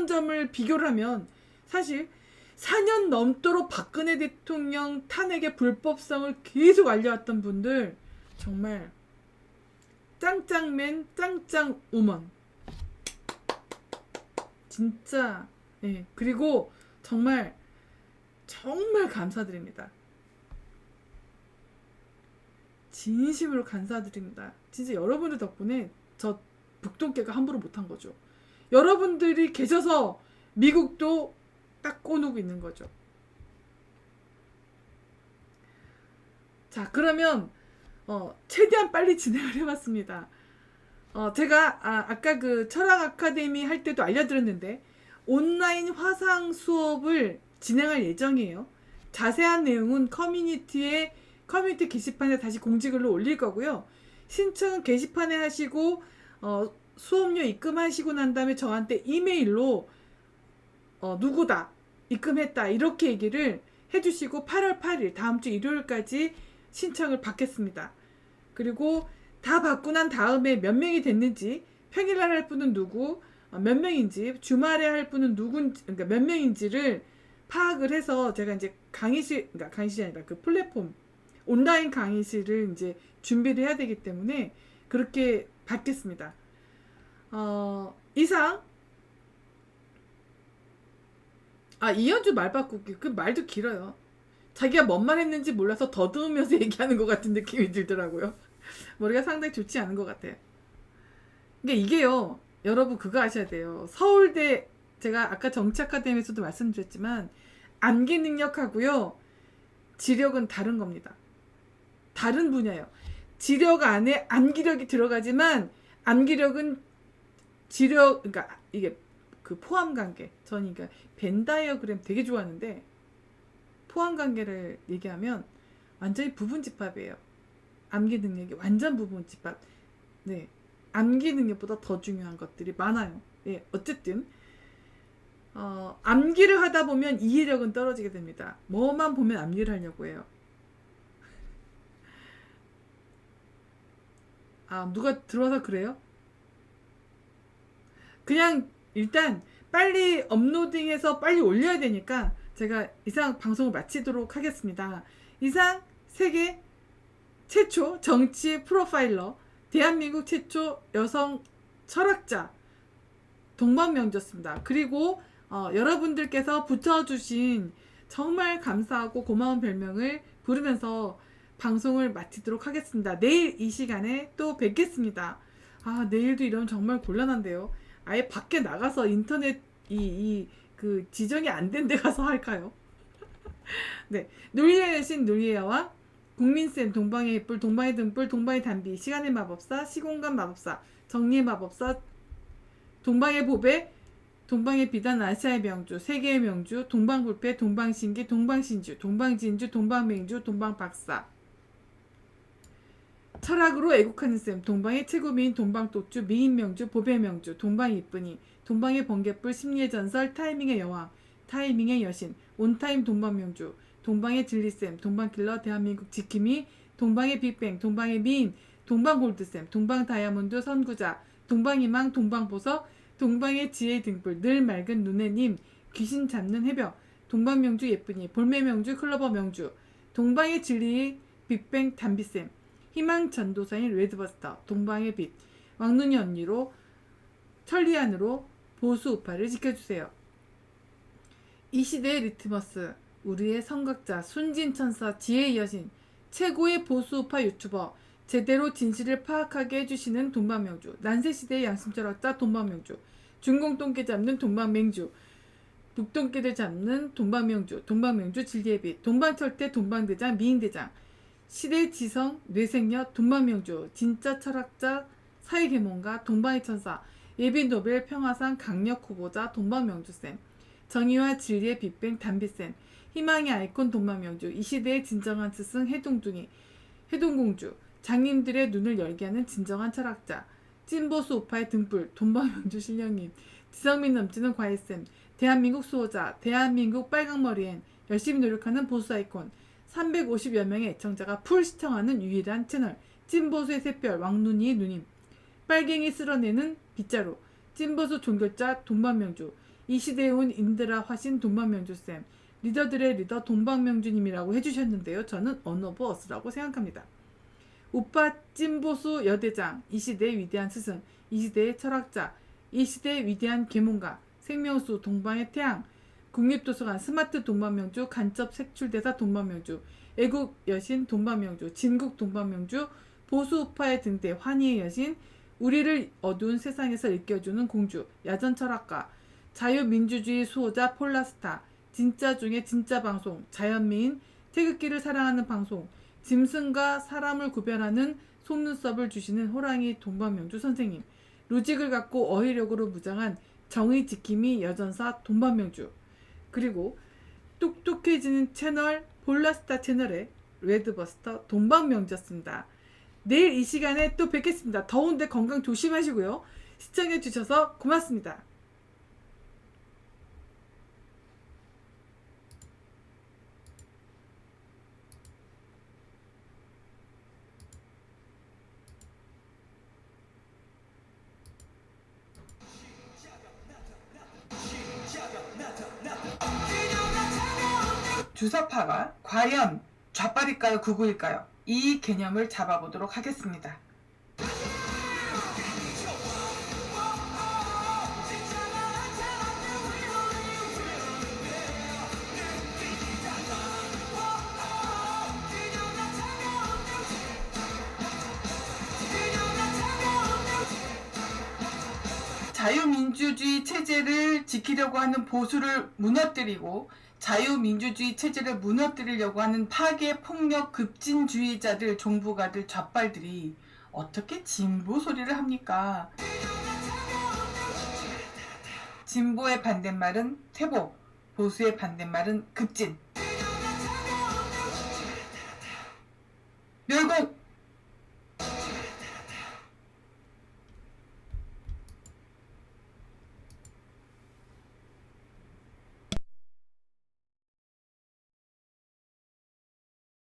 점을 비교를 하면 사실 4년 넘도록 박근혜 대통령 탄핵의 불법성을 계속 알려왔던 분들 정말 짱짱맨 짱짱우먼 진짜 예. 그리고 정말 감사드립니다. 진심으로 감사드립니다. 진짜 여러분들 덕분에 저 북동계가 함부로 못한 거죠. 여러분들이 계셔서 미국도 딱 꼬누고 있는 거죠. 자, 그러면 최대한 빨리 진행을 해봤습니다. 제가 아까 그 철학 아카데미 할 때도 알려드렸는데 온라인 화상 수업을 진행할 예정이에요. 자세한 내용은 커뮤니티 게시판에 다시 공지글로 올릴 거고요. 신청은 게시판에 하시고 수업료 입금하시고 난 다음에 저한테 이메일로 누구다 입금했다 이렇게 얘기를 해주시고 8월 8일 다음 주 일요일까지 신청을 받겠습니다. 그리고 다 받고 난 다음에 몇 명이 됐는지, 평일날 할 분은 누구, 몇 명인지, 주말에 할 분은 누군지, 그러니까 몇 명인지를 파악을 해서 제가 이제 강의실이 아니라 그 플랫폼 온라인 강의실을 이제 준비를 해야 되기 때문에 그렇게 받겠습니다. 이상 이현주 말 바꾸기 그 말도 길어요. 자기가 뭔 말 했는지 몰라서 더듬으면서 얘기하는 것 같은 느낌이 들더라고요. 머리가 상당히 좋지 않은 것 같아요. 그러니까 이게요, 여러분 그거 아셔야 돼요. 서울대 제가 아까 정치아카데미에서도 말씀드렸지만 암기 능력하고요 지력은 다른 겁니다. 다른 분야예요. 지력 안에 암기력이 들어가지만 암기력은 지력, 그러니까 이게 그 포함 관계. 저는 그러니까 벤 다이어그램 되게 좋아하는데 포함 관계를 얘기하면 완전히 부분집합이에요. 암기 능력이 완전 부분집합. 네, 암기 능력보다 더 중요한 것들이 많아요. 네, 어쨌든 암기를 하다 보면 이해력은 떨어지게 됩니다. 뭐만 보면 암기를 하려고 해요. 누가 들어와서 그래요? 그냥 일단 빨리 업로딩해서 빨리 올려야 되니까 제가 이상 방송을 마치도록 하겠습니다. 이상 세계 최초 정치 프로파일러, 대한민국 최초 여성 철학자 동방명주였습니다. 그리고 여러분들께서 붙여주신 정말 감사하고 고마운 별명을 부르면서 방송을 마치도록 하겠습니다. 내일 이 시간에 또 뵙겠습니다. 내일도 이러면 정말 곤란한데요. 아예 밖에 나가서 인터넷 그 지정이 안 된 데 가서 할까요? 네, 놀리의 여신 놀리야와 국민쌤, 동방의 햇불, 동방의 등불, 동방의 단비, 시간의 마법사, 시공간 마법사, 정리의 마법사, 동방의 보배, 동방의 비단, 아시아의 명주, 세계의 명주, 동방불패, 동방신기, 동방신주, 동방진주, 동방맹주, 동방박사, 철학으로 애국하는 쌤, 동방의 최고미인 동방독주, 미인명주, 보배명주, 동방이쁘니, 동방의 번개불, 심리의 전설, 타이밍의 여왕, 타이밍의 여신, 온타임 동방명주, 동방의 진리쌤, 동방킬러, 대한민국 지킴이, 동방의 빅뱅, 동방의 미인, 동방골드쌤, 동방다이아몬드 선구자, 동방희망, 동방보석, 동방의 지혜 등불, 늘 맑은 눈의 님, 귀신 잡는 해벽, 동방명주 예쁘니, 볼매명주, 클로버명주, 동방의 진리, 빅뱅 담비쌤, 희망 전도사인 레드버스터, 동방의 빛, 왕눈이 언니로, 천리안으로 보수 우파를 지켜주세요. 이 시대의 리트머스, 우리의 선각자, 순진천사, 지혜의 여신, 최고의 보수우파 유튜버, 제대로 진실을 파악하게 해주시는 동방명주, 난세시대의 양심철학자 동방명주, 중공똥개 잡는 동방맹주, 북동개를 잡는 동방명주, 동방명주 진리의 빛, 동방철대 동방대장 미인대장, 시대지성 뇌생녀 동방명주, 진짜 철학자 사회계몽가 동방의 천사, 예비노벨 평화상 강력 후보자 동방명주쌤, 정의와 진리의 빅뱅 담비쌤, 희망의 아이콘 동방명주, 이 시대의 진정한 스승 해동둥이, 해동공주, 장님들의 눈을 열게 하는 진정한 철학자, 찐보수 우파의 등불, 동방명주 신령님, 지성민 넘치는 과외쌤, 대한민국 수호자, 대한민국 빨강머리엔 열심히 노력하는 보수 아이콘, 350여 명의 애청자가 풀 시청하는 유일한 채널, 찐보수의 샛별 왕눈이의 누님, 빨갱이 쓸어내는 빗자루, 찐보수 종결자 동방명주, 이 시대에 온 인드라 화신 동방명주쌤, 리더들의 리더 동방명주님이라고 해주셨는데요. 저는 언어브 어스라고 생각합니다. 우파 찐보수 여대장, 이 시대의 위대한 스승, 이 시대의 철학자, 이 시대의 위대한 계몽가, 생명수 동방의 태양, 국립도서관 스마트 동방명주, 간첩 색출대사 동방명주, 애국 여신 동방명주, 진국 동방명주, 보수 우파의 등대 환희의 여신, 우리를 어두운 세상에서 일깨워주는 공주, 야전 철학가, 자유민주주의 수호자 폴라스타, 진짜 중에 진짜 방송, 자연미인, 태극기를 사랑하는 방송, 짐승과 사람을 구별하는 속눈썹을 주시는 호랑이 동방명주 선생님, 로직을 갖고 어휘력으로 무장한 정의 지킴이 여전사 동방명주, 그리고 똑똑해지는 채널 폴라스타 채널의 레드버스터 동방명주였습니다. 내일 이 시간에 또 뵙겠습니다. 더운데 건강 조심하시고요. 시청해주셔서 고맙습니다. 주사파가 과연 좌빨일까요, 극우일까요? 이 개념을 잡아보도록 하겠습니다. 자유민주주의 체제를 지키려고 하는 보수를 무너뜨리고 자유민주주의 체제를 무너뜨리려고 하는 파괴, 폭력, 급진주의자들, 종부가들, 좌빨들이 어떻게 진보 소리를 합니까? 진보의 반대말은 퇴보, 보수의 반대말은 급진. 결국